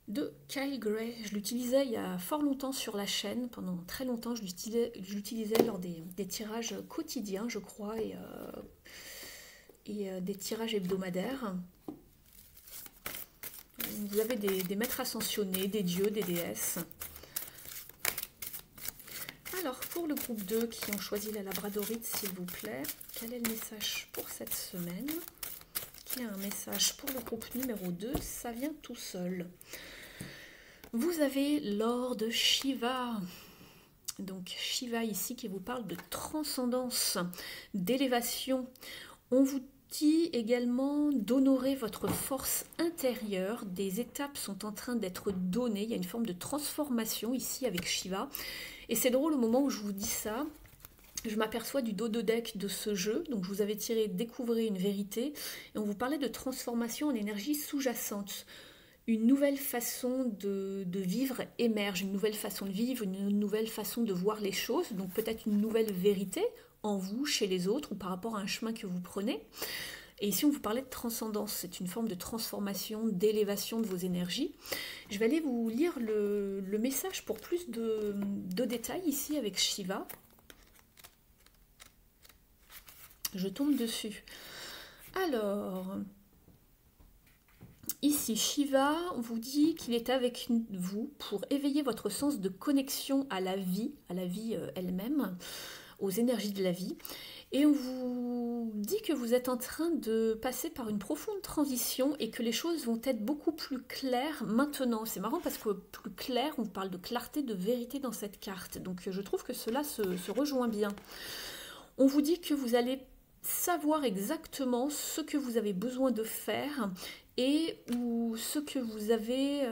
de Kyle Gray. Je l'utilisais il y a fort longtemps sur la chaîne, pendant très longtemps, je l'utilisais lors des tirages quotidiens, je crois, et des tirages hebdomadaires. Vous avez des maîtres ascensionnés, des dieux, des déesses. Alors, pour le groupe 2 qui ont choisi la labradorite, s'il vous plaît, quel est le message pour cette semaine? Qu'il y a un message pour le groupe numéro 2, ça vient tout seul. Vous avez Lord Shiva. Donc, Shiva ici qui vous parle de transcendance, d'élévation. On vous dit également d'honorer votre force intérieure. Des étapes sont en train d'être données. Il y a une forme de transformation ici avec Shiva. Et c'est drôle, au moment où je vous dis ça, je m'aperçois du dos de deck de ce jeu. Donc je vous avais tiré Découvrez une vérité. Et on vous parlait de transformation en énergie sous-jacente. Une nouvelle façon de vivre émerge, une nouvelle façon de vivre, une nouvelle façon de voir les choses. Donc peut-être une nouvelle vérité en vous, chez les autres, ou par rapport à un chemin que vous prenez. Et ici, on vous parlait de transcendance. C'est une forme de transformation, d'élévation de vos énergies. Je vais aller vous lire le message pour plus de détails ici avec Shiva. Je tombe dessus. Alors, ici, Shiva vous dit qu'il est avec vous pour éveiller votre sens de connexion à la vie elle-même, aux énergies de la vie. Et on vous dit que vous êtes en train de passer par une profonde transition et que les choses vont être beaucoup plus claires maintenant. C'est marrant parce que plus clair, on parle de clarté, de vérité dans cette carte. Donc je trouve que cela se rejoint bien. On vous dit que vous allez savoir exactement ce que vous avez besoin de faire et ou ce que vous avez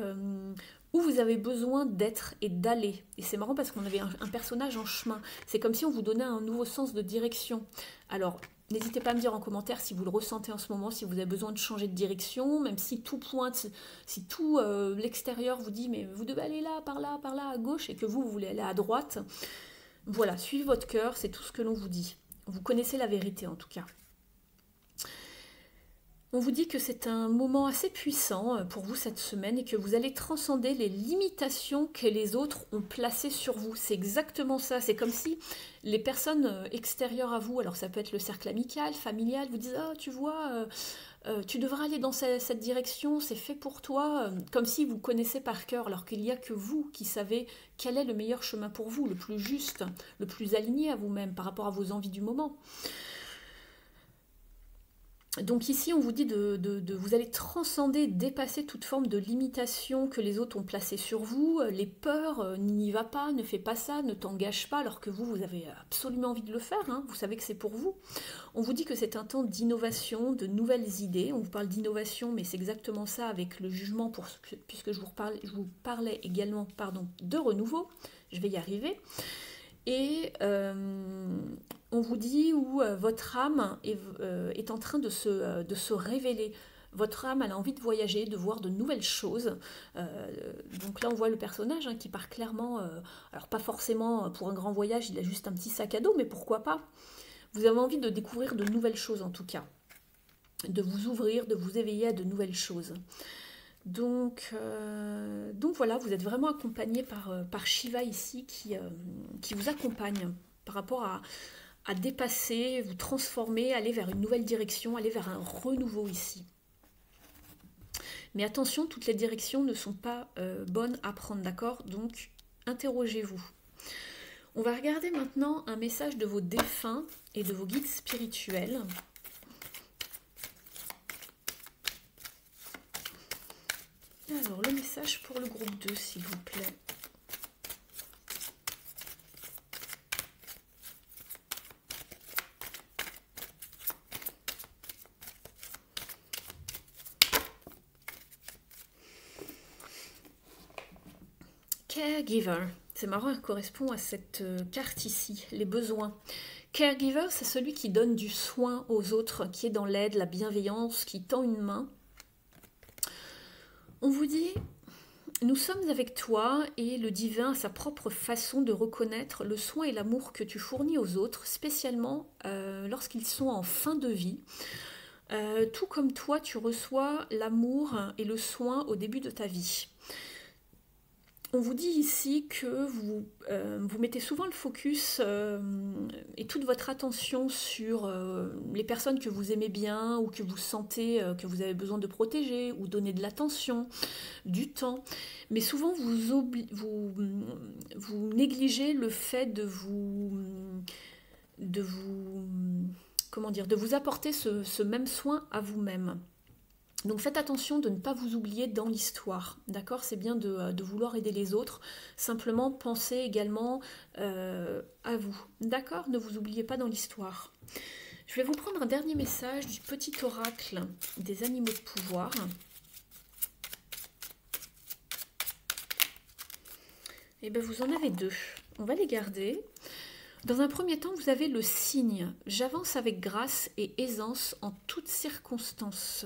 où vous avez besoin d'être et d'aller. Et c'est marrant parce qu'on avait un personnage en chemin. C'est comme si on vous donnait un nouveau sens de direction. Alors, n'hésitez pas à me dire en commentaire si vous le ressentez en ce moment, si vous avez besoin de changer de direction, même si tout pointe, si tout l'extérieur vous dit mais vous devez aller là, par là, à gauche, et que vous voulez aller à droite. Voilà, suivez votre cœur, c'est tout ce que l'on vous dit. Vous connaissez la vérité en tout cas. On vous dit que c'est un moment assez puissant pour vous cette semaine et que vous allez transcender les limitations que les autres ont placées sur vous. C'est exactement ça. C'est comme si les personnes extérieures à vous, alors ça peut être le cercle amical, familial, vous disent « Ah, tu vois, tu devrais aller dans cette direction, c'est fait pour toi. » Comme si vous connaissez par cœur, alors qu'il n'y a que vous qui savez quel est le meilleur chemin pour vous, le plus juste, le plus aligné à vous-même par rapport à vos envies du moment. Donc ici, on vous dit vous allez transcender, dépasser toute forme de limitation que les autres ont placée sur vous, les peurs, n'y va pas, ne fais pas ça, ne t'engage pas, alors que vous avez absolument envie de le faire, hein, vous savez que c'est pour vous. On vous dit que c'est un temps d'innovation, de nouvelles idées, on vous parle d'innovation, mais c'est exactement ça avec le jugement, puisque je vous parlais également de renouveau, je vais y arriver. Et on vous dit où votre âme est en train de se révéler. Votre âme, elle a envie de voyager, de voir de nouvelles choses. Donc là, on voit le personnage qui part clairement, alors pas forcément pour un grand voyage, il a juste un petit sac à dos, mais pourquoi pas? Vous avez envie de découvrir de nouvelles choses en tout cas. De vous ouvrir, de vous éveiller à de nouvelles choses. Donc voilà, vous êtes vraiment accompagné par Shiva ici qui vous accompagne par rapport à dépasser, vous transformer, aller vers une nouvelle direction, aller vers un renouveau ici. Mais attention, toutes les directions ne sont pas bonnes à prendre, d'accord? Donc interrogez-vous. On va regarder maintenant un message de vos défunts et de vos guides spirituels. Alors, le message pour le groupe 2, s'il vous plaît. Caregiver. C'est marrant, elle correspond à cette carte ici, les besoins. Caregiver, c'est celui qui donne du soin aux autres, qui est dans l'aide, la bienveillance, qui tend une main. On vous dit, nous sommes avec toi et le divin a sa propre façon de reconnaître le soin et l'amour que tu fournis aux autres, spécialement lorsqu'ils sont en fin de vie. Tout comme toi, tu reçois l'amour et le soin au début de ta vie. On vous dit ici que vous mettez souvent le focus et toute votre attention sur les personnes que vous aimez bien ou que vous sentez que vous avez besoin de protéger ou donner de l'attention, du temps. Mais souvent, vous négligez le fait de vous apporter ce même soin à vous-même. Donc faites attention de ne pas vous oublier dans l'histoire, d'accord? C'est bien de vouloir aider les autres, simplement pensez également à vous, d'accord? Ne vous oubliez pas dans l'histoire. Je vais vous prendre un dernier message du petit oracle des animaux de pouvoir. Et bien vous en avez deux, on va les garder. Dans un premier temps, vous avez le signe « J'avance avec grâce et aisance en toutes circonstances ».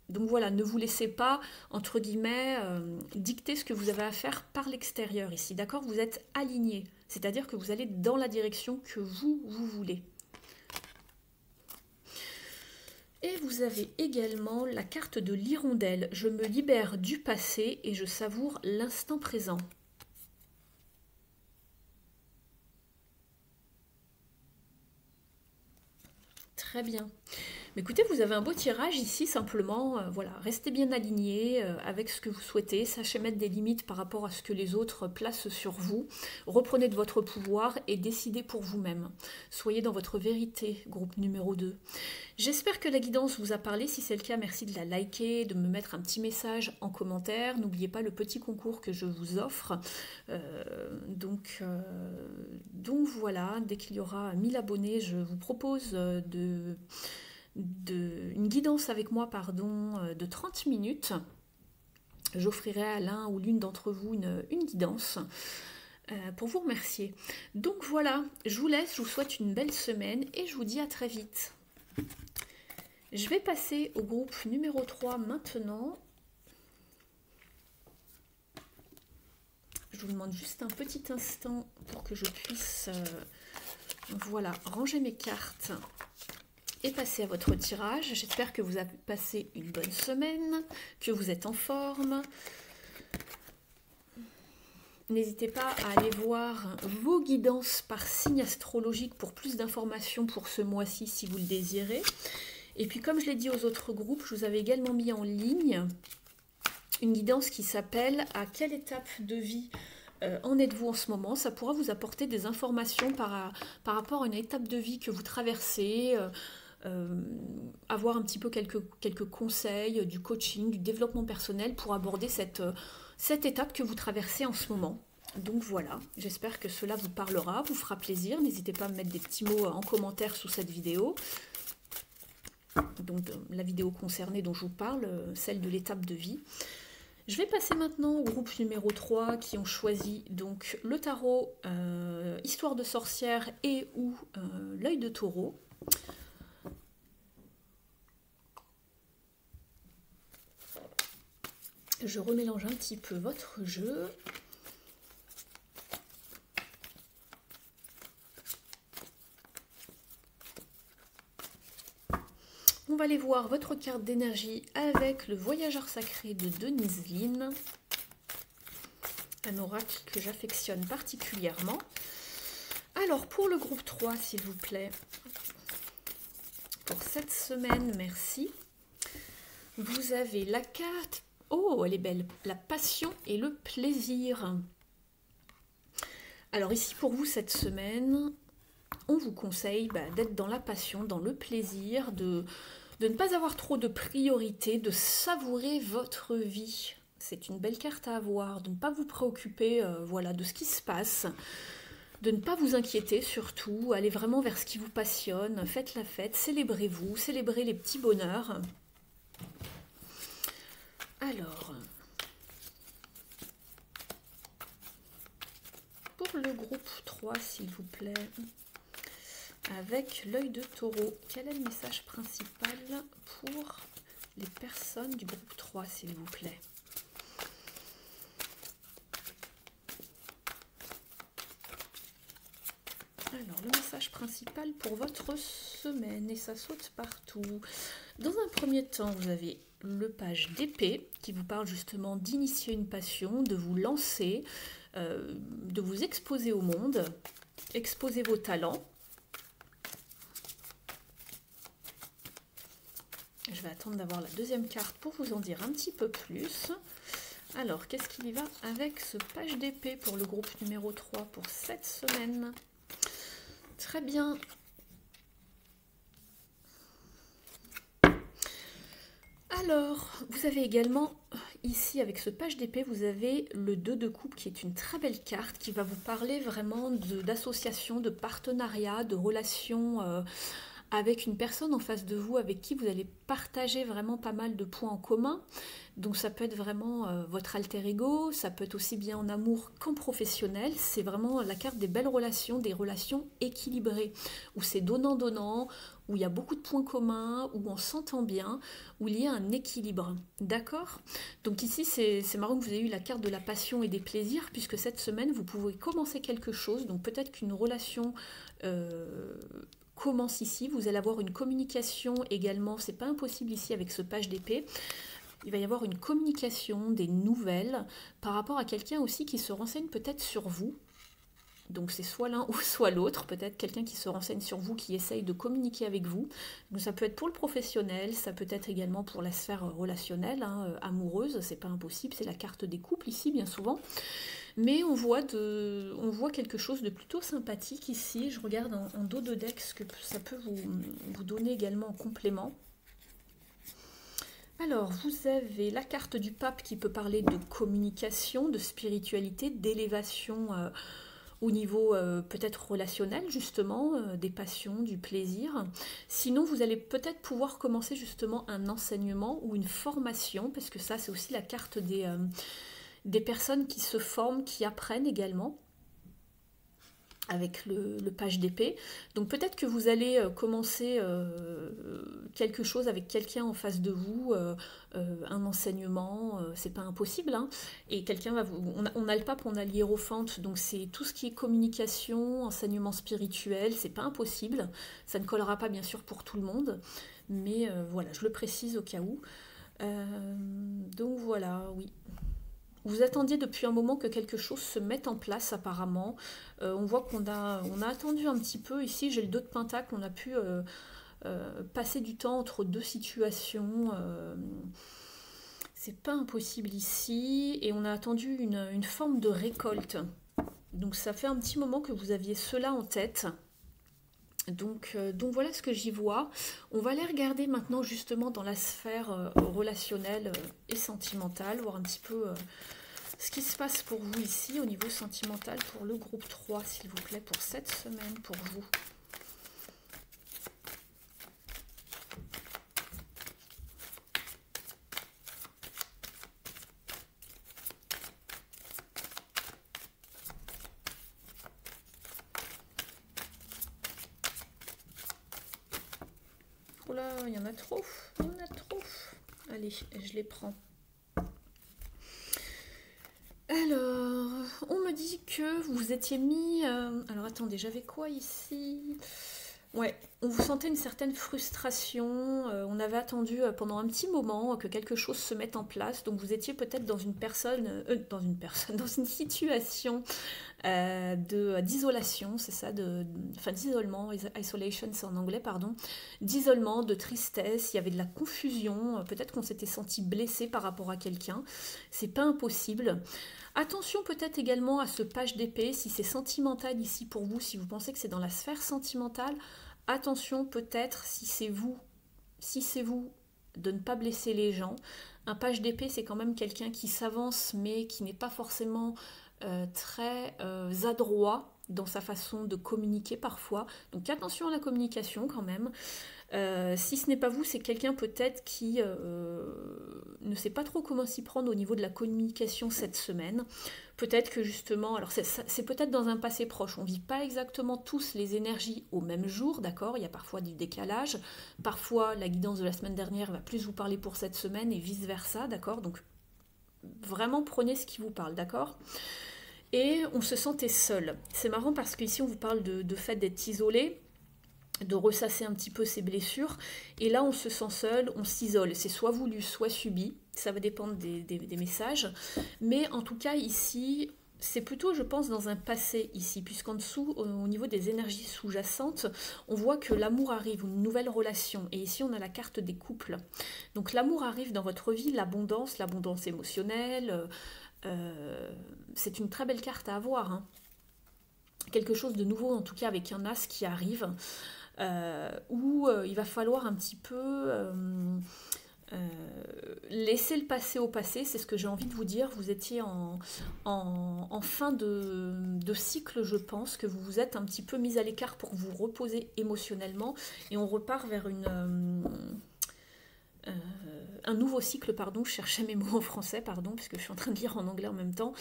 Donc voilà, ne vous laissez pas, entre guillemets, dicter ce que vous avez à faire par l'extérieur ici, d'accord? Vous êtes aligné, c'est-à-dire que vous allez dans la direction que vous voulez. Et vous avez également la carte de l'hirondelle. Je me libère du passé et je savoure l'instant présent. Très bien. Mais écoutez, vous avez un beau tirage ici, simplement, voilà, restez bien aligné avec ce que vous souhaitez, sachez mettre des limites par rapport à ce que les autres placent sur vous, reprenez de votre pouvoir et décidez pour vous-même. Soyez dans votre vérité, groupe numéro 2. J'espère que la guidance vous a parlé, si c'est le cas, merci de la liker, de me mettre un petit message en commentaire, n'oubliez pas le petit concours que je vous offre, donc voilà, dès qu'il y aura 1000 abonnés, je vous propose une guidance avec moi de 30 minutes j'offrirai à l'un ou l'une d'entre vous une guidance pour vous remercier. Donc voilà, je vous laisse, je vous souhaite une belle semaine et je vous dis à très vite. Je vais passer au groupe numéro 3 maintenant. Je vous demande juste un petit instant pour que je puisse voilà, ranger mes cartes et passer à votre tirage. J'espère que vous avez passé une bonne semaine, que vous êtes en forme. N'hésitez pas à aller voir vos guidances par signe astrologique pour plus d'informations pour ce mois-ci si vous le désirez. Et puis comme je l'ai dit aux autres groupes, je vous avais également mis en ligne une guidance qui s'appelle « À quelle étape de vie en êtes-vous en ce moment ?» Ça pourra vous apporter des informations par rapport à une étape de vie que vous traversez, avoir un petit peu quelques conseils, du coaching, du développement personnel pour aborder cette étape que vous traversez en ce moment. Donc voilà, j'espère que cela vous parlera, vous fera plaisir. N'hésitez pas à me mettre des petits mots en commentaire sous cette vidéo. Donc la vidéo concernée dont je vous parle, celle de l'étape de vie. Je vais passer maintenant au groupe numéro 3 qui ont choisi donc le tarot, Histoire de sorcière et ou l'œil de taureau. Je remélange un petit peu votre jeu. On va aller voir votre carte d'énergie avec le voyageur sacré de Denise Linn. Un oracle que j'affectionne particulièrement. Alors, pour le groupe 3, s'il vous plaît, pour cette semaine, merci. Vous avez la carte... Oh, elle est belle. La passion et le plaisir. Alors ici, pour vous, cette semaine, on vous conseille d'être dans la passion, dans le plaisir, de ne pas avoir trop de priorités, de savourer votre vie. C'est une belle carte à avoir, de ne pas vous préoccuper voilà, de ce qui se passe, de ne pas vous inquiéter surtout, allez vraiment vers ce qui vous passionne, faites la fête, célébrez-vous, célébrez les petits bonheurs. Alors, pour le groupe 3, s'il vous plaît, avec l'œil de taureau, quel est le message principal pour les personnes du groupe 3, s'il vous plaît? Alors, le message principal pour votre semaine, et ça saute partout. Dans un premier temps, vous avez le page d'épée qui vous parle justement d'initier une passion, de vous lancer, de vous exposer au monde, exposer vos talents. Je vais attendre d'avoir la deuxième carte pour vous en dire un petit peu plus. Alors, qu'est-ce qu'il y va avec ce page d'épée pour le groupe numéro 3 pour cette semaine? Très bien. Alors, vous avez également, ici avec ce page d'épée, vous avez le 2 de coupe qui est une très belle carte qui va vous parler vraiment d'association, de partenariat, de relation avec une personne en face de vous avec qui vous allez partager vraiment pas mal de points en commun. Donc ça peut être vraiment votre alter ego, ça peut être aussi bien en amour qu'en professionnel. C'est vraiment la carte des belles relations, des relations équilibrées, où c'est donnant-donnant, où il y a beaucoup de points communs, où on s'entend bien, où il y a un équilibre. D'accord? Donc ici, c'est marrant que vous ayez eu la carte de la passion et des plaisirs, puisque cette semaine, vous pouvez commencer quelque chose. Donc peut-être qu'une relation... commence ici, vous allez avoir une communication également, c'est pas impossible ici avec ce page d'épée, il va y avoir une communication, des nouvelles par rapport à quelqu'un aussi qui se renseigne peut-être sur vous, donc c'est soit l'un ou soit l'autre, peut-être quelqu'un qui se renseigne sur vous, qui essaye de communiquer avec vous, donc ça peut être pour le professionnel, ça peut être également pour la sphère relationnelle, amoureuse, c'est pas impossible, c'est la carte des couples ici bien souvent. Mais on voit quelque chose de plutôt sympathique ici. Je regarde en dos de deck ce que ça peut vous donner également en complément. Alors, vous avez la carte du pape qui peut parler de communication, de spiritualité, d'élévation au niveau peut-être relationnel justement, des passions, du plaisir. Sinon, vous allez peut-être pouvoir commencer justement un enseignement ou une formation, parce que ça c'est aussi la carte des personnes qui se forment, qui apprennent également, avec le page d'épée. Donc peut-être que vous allez commencer quelque chose avec quelqu'un en face de vous, un enseignement, c'est pas impossible, hein. Et quelqu'un va vous... On a le pape, on a le hiérophante, donc c'est tout ce qui est communication, enseignement spirituel, c'est pas impossible. Ça ne collera pas bien sûr pour tout le monde, mais voilà, je le précise au cas où. Donc voilà, oui. Vous attendiez depuis un moment que quelque chose se mette en place apparemment. On voit on a attendu un petit peu. Ici, j'ai le 2 de Pentacle. On a pu passer du temps entre deux situations. C'est pas impossible ici. Et on a attendu une forme de récolte. Donc ça fait un petit moment que vous aviez cela en tête. Donc voilà ce que j'y vois. On va aller regarder maintenant justement dans la sphère relationnelle et sentimentale, voir un petit peu ce qui se passe pour vous ici au niveau sentimental pour le groupe 3, s'il vous plaît, pour cette semaine pour vous. Oh là, il y en a trop, il y en a trop. Allez, je les prends. Alors, on me dit que vous étiez mis... alors attendez, j'avais quoi ici? Ouais, on vous sentait une certaine frustration, on avait attendu pendant un petit moment que quelque chose se mette en place, donc vous étiez peut-être dans une dans une situation d'isolation, c'est ça, enfin d'isolement, isolation c'est en anglais, pardon, d'isolement, de tristesse, il y avait de la confusion, peut-être qu'on s'était senti blessé par rapport à quelqu'un, c'est pas impossible. Attention peut-être également à ce page d'épée, si c'est sentimental ici pour vous, si vous pensez que c'est dans la sphère sentimentale, attention peut-être si c'est vous, de ne pas blesser les gens. Un page d'épée c'est quand même quelqu'un qui s'avance mais qui n'est pas forcément très adroit dans sa façon de communiquer parfois. Donc attention à la communication quand même. Si ce n'est pas vous, c'est quelqu'un peut-être qui ne sait pas trop comment s'y prendre au niveau de la communication cette semaine. Peut-être que justement, alors c'est peut-être dans un passé proche, on ne vit pas exactement tous les énergies au même jour, d'accord? Il y a parfois du décalage, parfois la guidance de la semaine dernière va plus vous parler pour cette semaine et vice-versa, d'accord? Donc vraiment prenez ce qui vous parle, d'accord? Et on se sentait seul. C'est marrant parce qu'ici on vous parle de fait d'être isolé, de ressasser un petit peu ses blessures, et là on se sent seul, on s'isole, c'est soit voulu, soit subi, ça va dépendre des messages, mais en tout cas ici, c'est plutôt je pense dans un passé ici, puisqu'en dessous, au niveau des énergies sous-jacentes, on voit que l'amour arrive, une nouvelle relation, et ici on a la carte des couples, donc l'amour arrive dans votre vie, l'abondance émotionnelle, c'est une très belle carte à avoir, hein. Quelque chose de nouveau en tout cas avec un as qui arrive, où il va falloir un petit peu laisser le passé au passé, c'est ce que j'ai envie de vous dire. Vous étiez en fin de cycle, je pense, que vous vous êtes un petit peu mis à l'écart pour vous reposer émotionnellement, et on repart vers un nouveau cycle, pardon, je cherchais mes mots en français, pardon, puisque je suis en train de lire en anglais en même temps.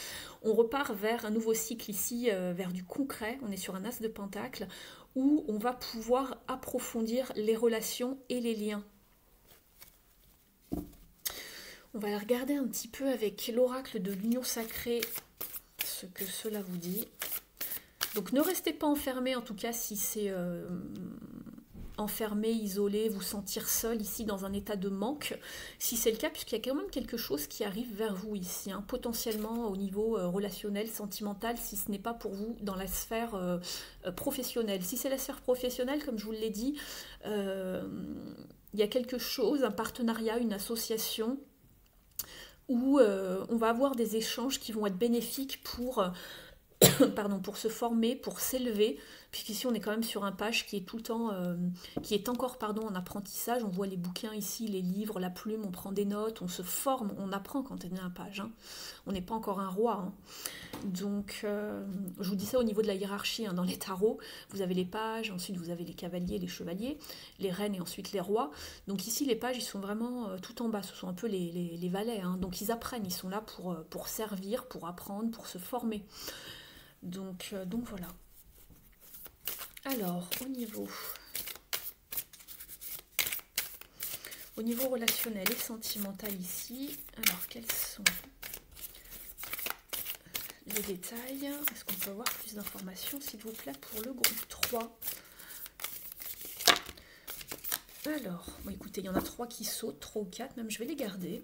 On repart vers un nouveau cycle ici, vers du concret, on est sur un as de pentacle, où on va pouvoir approfondir les relations et les liens. On va regarder un petit peu avec l'oracle de l'union sacrée ce que cela vous dit. Donc ne restez pas enfermés, en tout cas si c'est enfermé, isolé, vous sentir seul ici dans un état de manque, si c'est le cas, puisqu'il y a quand même quelque chose qui arrive vers vous ici, hein, potentiellement au niveau relationnel, sentimental, si ce n'est pas pour vous dans la sphère professionnelle. Si c'est la sphère professionnelle, comme je vous l'ai dit, il y a quelque chose, un partenariat, une association, où on va avoir des échanges qui vont être bénéfiques pour, pardon, pour se former, pour s'élever puisqu'ici on est quand même sur un page qui est tout le temps, qui est encore pardon, en apprentissage. On voit les bouquins ici, les livres, la plume, on prend des notes, on se forme, on apprend quand on est un page. Hein. On n'est pas encore un roi. Hein. Donc, je vous dis ça au niveau de la hiérarchie. Hein. Dans les tarots, vous avez les pages, ensuite vous avez les cavaliers, les chevaliers, les reines et ensuite les rois. Donc ici, les pages, ils sont vraiment tout en bas. Ce sont un peu les valets. Hein. Donc ils apprennent, ils sont là pour servir, pour apprendre, pour se former. Donc voilà. Alors, au niveau relationnel et sentimental ici, alors quels sont les détails? Est-ce qu'on peut avoir plus d'informations, s'il vous plaît, pour le groupe 3? Alors, bon, écoutez, il y en a 3 qui sautent, 3 ou 4, même je vais les garder.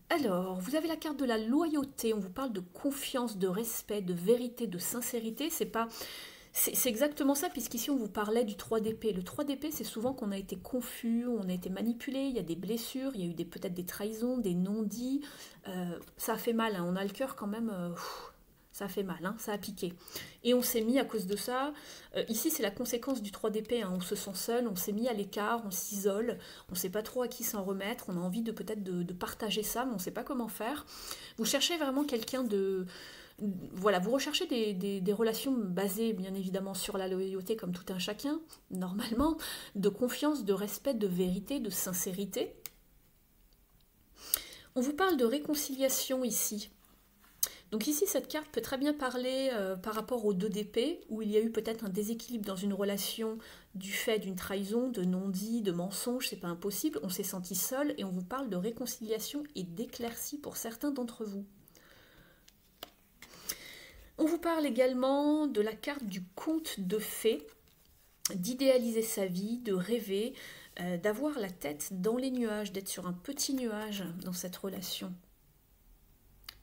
Alors, vous avez la carte de la loyauté, on vous parle de confiance, de respect, de vérité, de sincérité. C'est exactement ça, puisqu'ici on vous parlait du 3 d'épée. Le 3 d'épée, c'est souvent qu'on a été confus, on a été manipulé, il y a des blessures, il y a eu peut-être des trahisons, des non-dits. Ça a fait mal, hein, on a le cœur quand même... ça a fait mal, hein, ça a piqué. Et on s'est mis à cause de ça, ici c'est la conséquence du 3 d'épée, hein, on se sent seul, on s'est mis à l'écart, on s'isole, on ne sait pas trop à qui s'en remettre, on a envie peut-être de partager ça, mais on ne sait pas comment faire. Vous cherchez vraiment quelqu'un de... Voilà, vous recherchez des relations basées bien évidemment sur la loyauté comme tout un chacun, normalement, de confiance, de respect, de vérité, de sincérité. On vous parle de réconciliation ici. Donc ici, cette carte peut très bien parler par rapport aux 2 d'épée, où il y a eu peut-être un déséquilibre dans une relation du fait d'une trahison, de non-dit, de mensonge, c'est pas impossible, on s'est senti seul, et on vous parle de réconciliation et d'éclaircie pour certains d'entre vous. On vous parle également de la carte du conte de fées, d'idéaliser sa vie, de rêver, d'avoir la tête dans les nuages, d'être sur un petit nuage dans cette relation.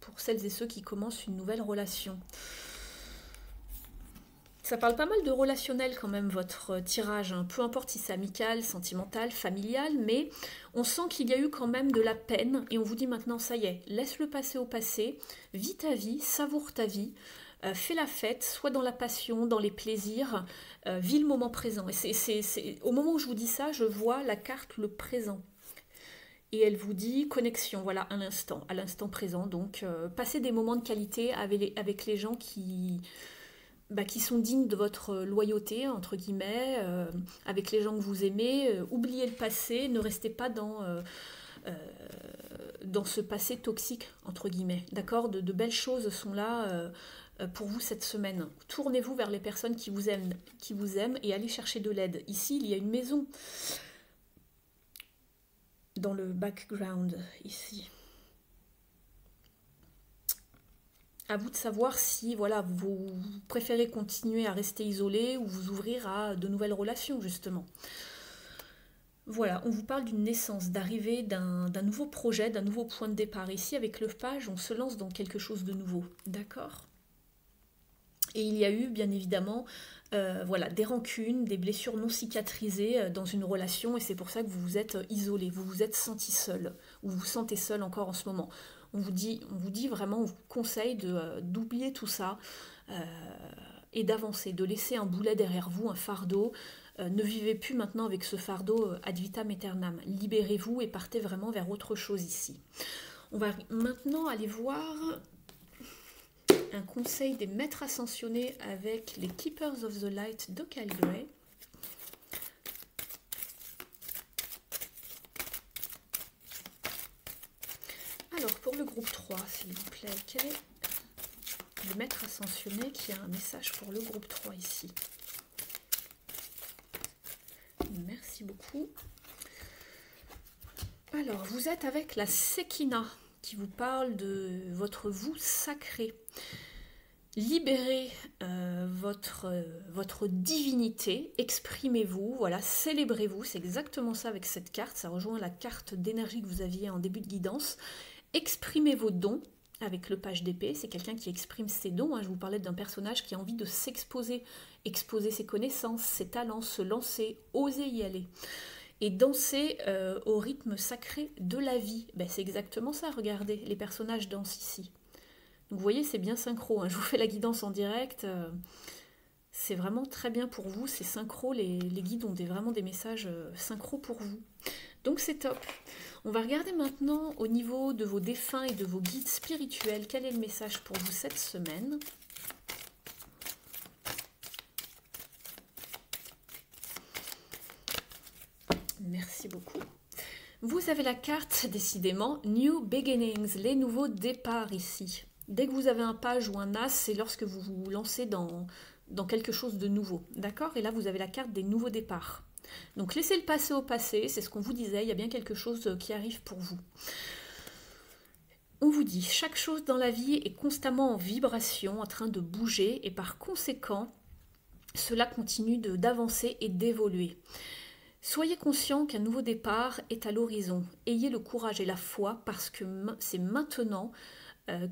Pour celles et ceux qui commencent une nouvelle relation. Ça parle pas mal de relationnel quand même, votre tirage, hein. Peu importe si c'est amical, sentimental, familial, mais on sent qu'il y a eu quand même de la peine, et on vous dit maintenant, ça y est, laisse-le passer au passé, vis ta vie, savoure ta vie, fais la fête, sois dans la passion, dans les plaisirs, vis le moment présent. Et au moment où je vous dis ça, je vois la carte le présent. Et elle vous dit connexion, voilà, à l'instant présent. Donc, passez des moments de qualité avec les gens qui sont dignes de votre loyauté, entre guillemets, avec les gens que vous aimez. Oubliez le passé, ne restez pas dans ce passé toxique, entre guillemets. D'accord, de belles choses sont là pour vous cette semaine. Tournez-vous vers les personnes qui vous aiment et allez chercher de l'aide. Ici, il y a une maison dans le background, ici. À vous de savoir si voilà, vous préférez continuer à rester isolé ou vous ouvrir à de nouvelles relations, justement. Voilà, on vous parle d'une naissance, d'arrivée d'un nouveau projet, d'un nouveau point de départ. Ici, avec le page, on se lance dans quelque chose de nouveau. D'accord ? Et il y a eu, bien évidemment, voilà, des rancunes, des blessures non cicatrisées dans une relation, et c'est pour ça que vous vous êtes isolé, vous vous êtes senti seul, ou vous vous sentez seul encore en ce moment. On vous dit vraiment, on vous conseille d'oublier tout ça et d'avancer, de laisser un boulet derrière vous, un fardeau. Ne vivez plus maintenant avec ce fardeau ad vitam aeternam. Libérez-vous et partez vraiment vers autre chose ici. On va maintenant aller voir un conseil des maîtres ascensionnés avec les Keepers of the Light de Kyle Gray. Alors, pour le groupe 3, s'il vous plaît, quel est le maître ascensionné qui a un message pour le groupe 3 ici? Merci beaucoup. Alors, vous êtes avec la Sekina qui vous parle de votre vous sacré. Libérez votre divinité, exprimez-vous, voilà, célébrez-vous, c'est exactement ça avec cette carte, ça rejoint la carte d'énergie que vous aviez en début de guidance. Exprimez vos dons avec le page d'épée, c'est quelqu'un qui exprime ses dons, hein. Je vous parlais d'un personnage qui a envie de s'exposer, exposer ses connaissances, ses talents, se lancer, oser y aller. Et danser au rythme sacré de la vie. Ben, c'est exactement ça, regardez, les personnages dansent ici. Donc vous voyez, c'est bien synchro, hein. Je vous fais la guidance en direct. C'est vraiment très bien pour vous, c'est synchro, les guides ont vraiment des messages synchro pour vous. Donc c'est top. On va regarder maintenant au niveau de vos défunts et de vos guides spirituels, quel est le message pour vous cette semaine. Merci beaucoup. Vous avez la carte, décidément, New Beginnings, les nouveaux départs ici. Dès que vous avez un page ou un as, c'est lorsque vous vous lancez dans quelque chose de nouveau. D'accord? Et là, vous avez la carte des nouveaux départs. Donc, laissez le passé au passé, c'est ce qu'on vous disait, il y a bien quelque chose qui arrive pour vous. On vous dit, chaque chose dans la vie est constamment en vibration, en train de bouger, et par conséquent, cela continue d'avancer et d'évoluer. Soyez conscient qu'un nouveau départ est à l'horizon. Ayez le courage et la foi parce que c'est maintenant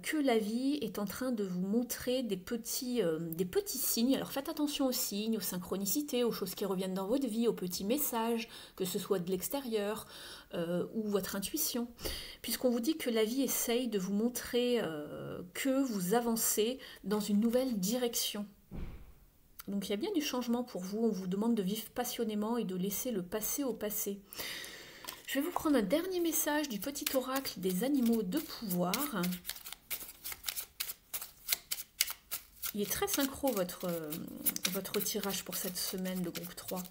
que la vie est en train de vous montrer des petits signes. Alors faites attention aux signes, aux synchronicités, aux choses qui reviennent dans votre vie, aux petits messages, que ce soit de l'extérieur ou votre intuition. Puisqu'on vous dit que la vie essaye de vous montrer que vous avancez dans une nouvelle direction. Donc il y a bien du changement pour vous, on vous demande de vivre passionnément et de laisser le passé au passé. Je vais vous prendre un dernier message du petit oracle des animaux de pouvoir. Il est très synchro votre tirage pour cette semaine, le groupe 3.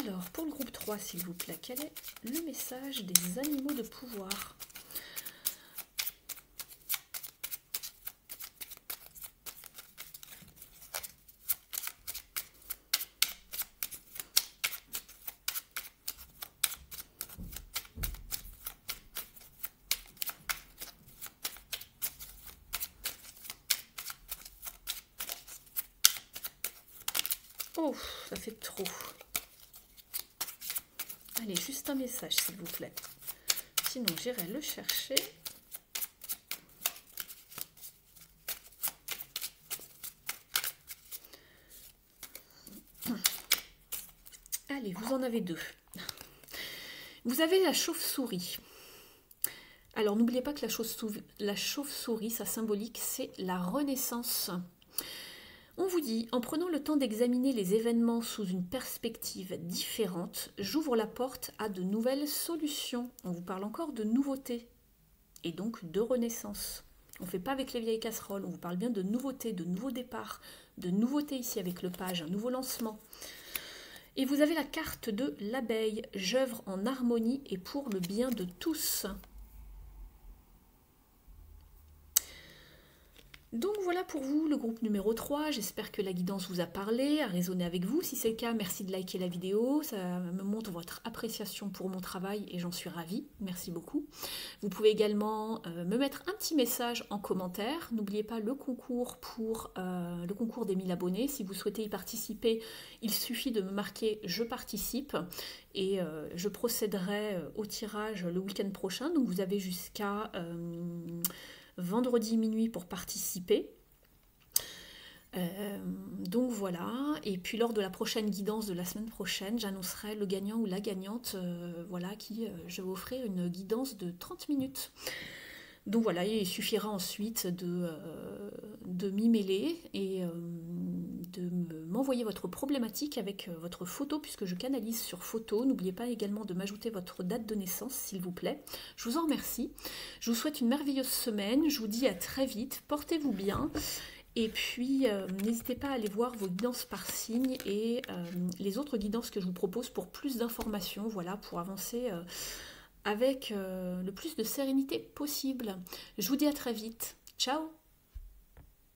Alors, pour le groupe 3, s'il vous plaît, quel est le message des animaux de pouvoir ? Oh, ça fait trop. Allez, juste un message, s'il vous plaît. Sinon, j'irai le chercher. Allez, vous en avez deux. Vous avez la chauve-souris. Alors, n'oubliez pas que la chauve-souris, sa symbolique, c'est la renaissance. On vous dit, en prenant le temps d'examiner les événements sous une perspective différente, j'ouvre la porte à de nouvelles solutions. On vous parle encore de nouveautés et donc de renaissance. On ne fait pas avec les vieilles casseroles, on vous parle bien de nouveautés, de nouveaux départs, de nouveautés ici avec le page, un nouveau lancement. Et vous avez la carte de l'abeille, j'œuvre en harmonie et pour le bien de tous. Donc voilà pour vous le groupe numéro 3, j'espère que la guidance vous a parlé, a résonné avec vous. Si c'est le cas, merci de liker la vidéo, ça me montre votre appréciation pour mon travail et j'en suis ravie, merci beaucoup. Vous pouvez également me mettre un petit message en commentaire. N'oubliez pas le concours pour le concours des 1000 abonnés. Si vous souhaitez y participer, il suffit de me marquer « Je participe » et je procéderai au tirage le week-end prochain. Donc vous avez jusqu'à vendredi minuit pour participer. Donc voilà, et puis lors de la prochaine guidance de la semaine prochaine, j'annoncerai le gagnant ou la gagnante, voilà, qui je vais offrir une guidance de 30 minutes. Donc voilà, il suffira ensuite de m'y mêler et de m'envoyer votre problématique avec votre photo, puisque je canalise sur photo. N'oubliez pas également de m'ajouter votre date de naissance, s'il vous plaît. Je vous en remercie. Je vous souhaite une merveilleuse semaine. Je vous dis à très vite. Portez-vous bien. Et puis, n'hésitez pas à aller voir vos guidances par signe et les autres guidances que je vous propose pour plus d'informations, voilà, pour avancer avec le plus de sérénité possible. Je vous dis à très vite. Ciao!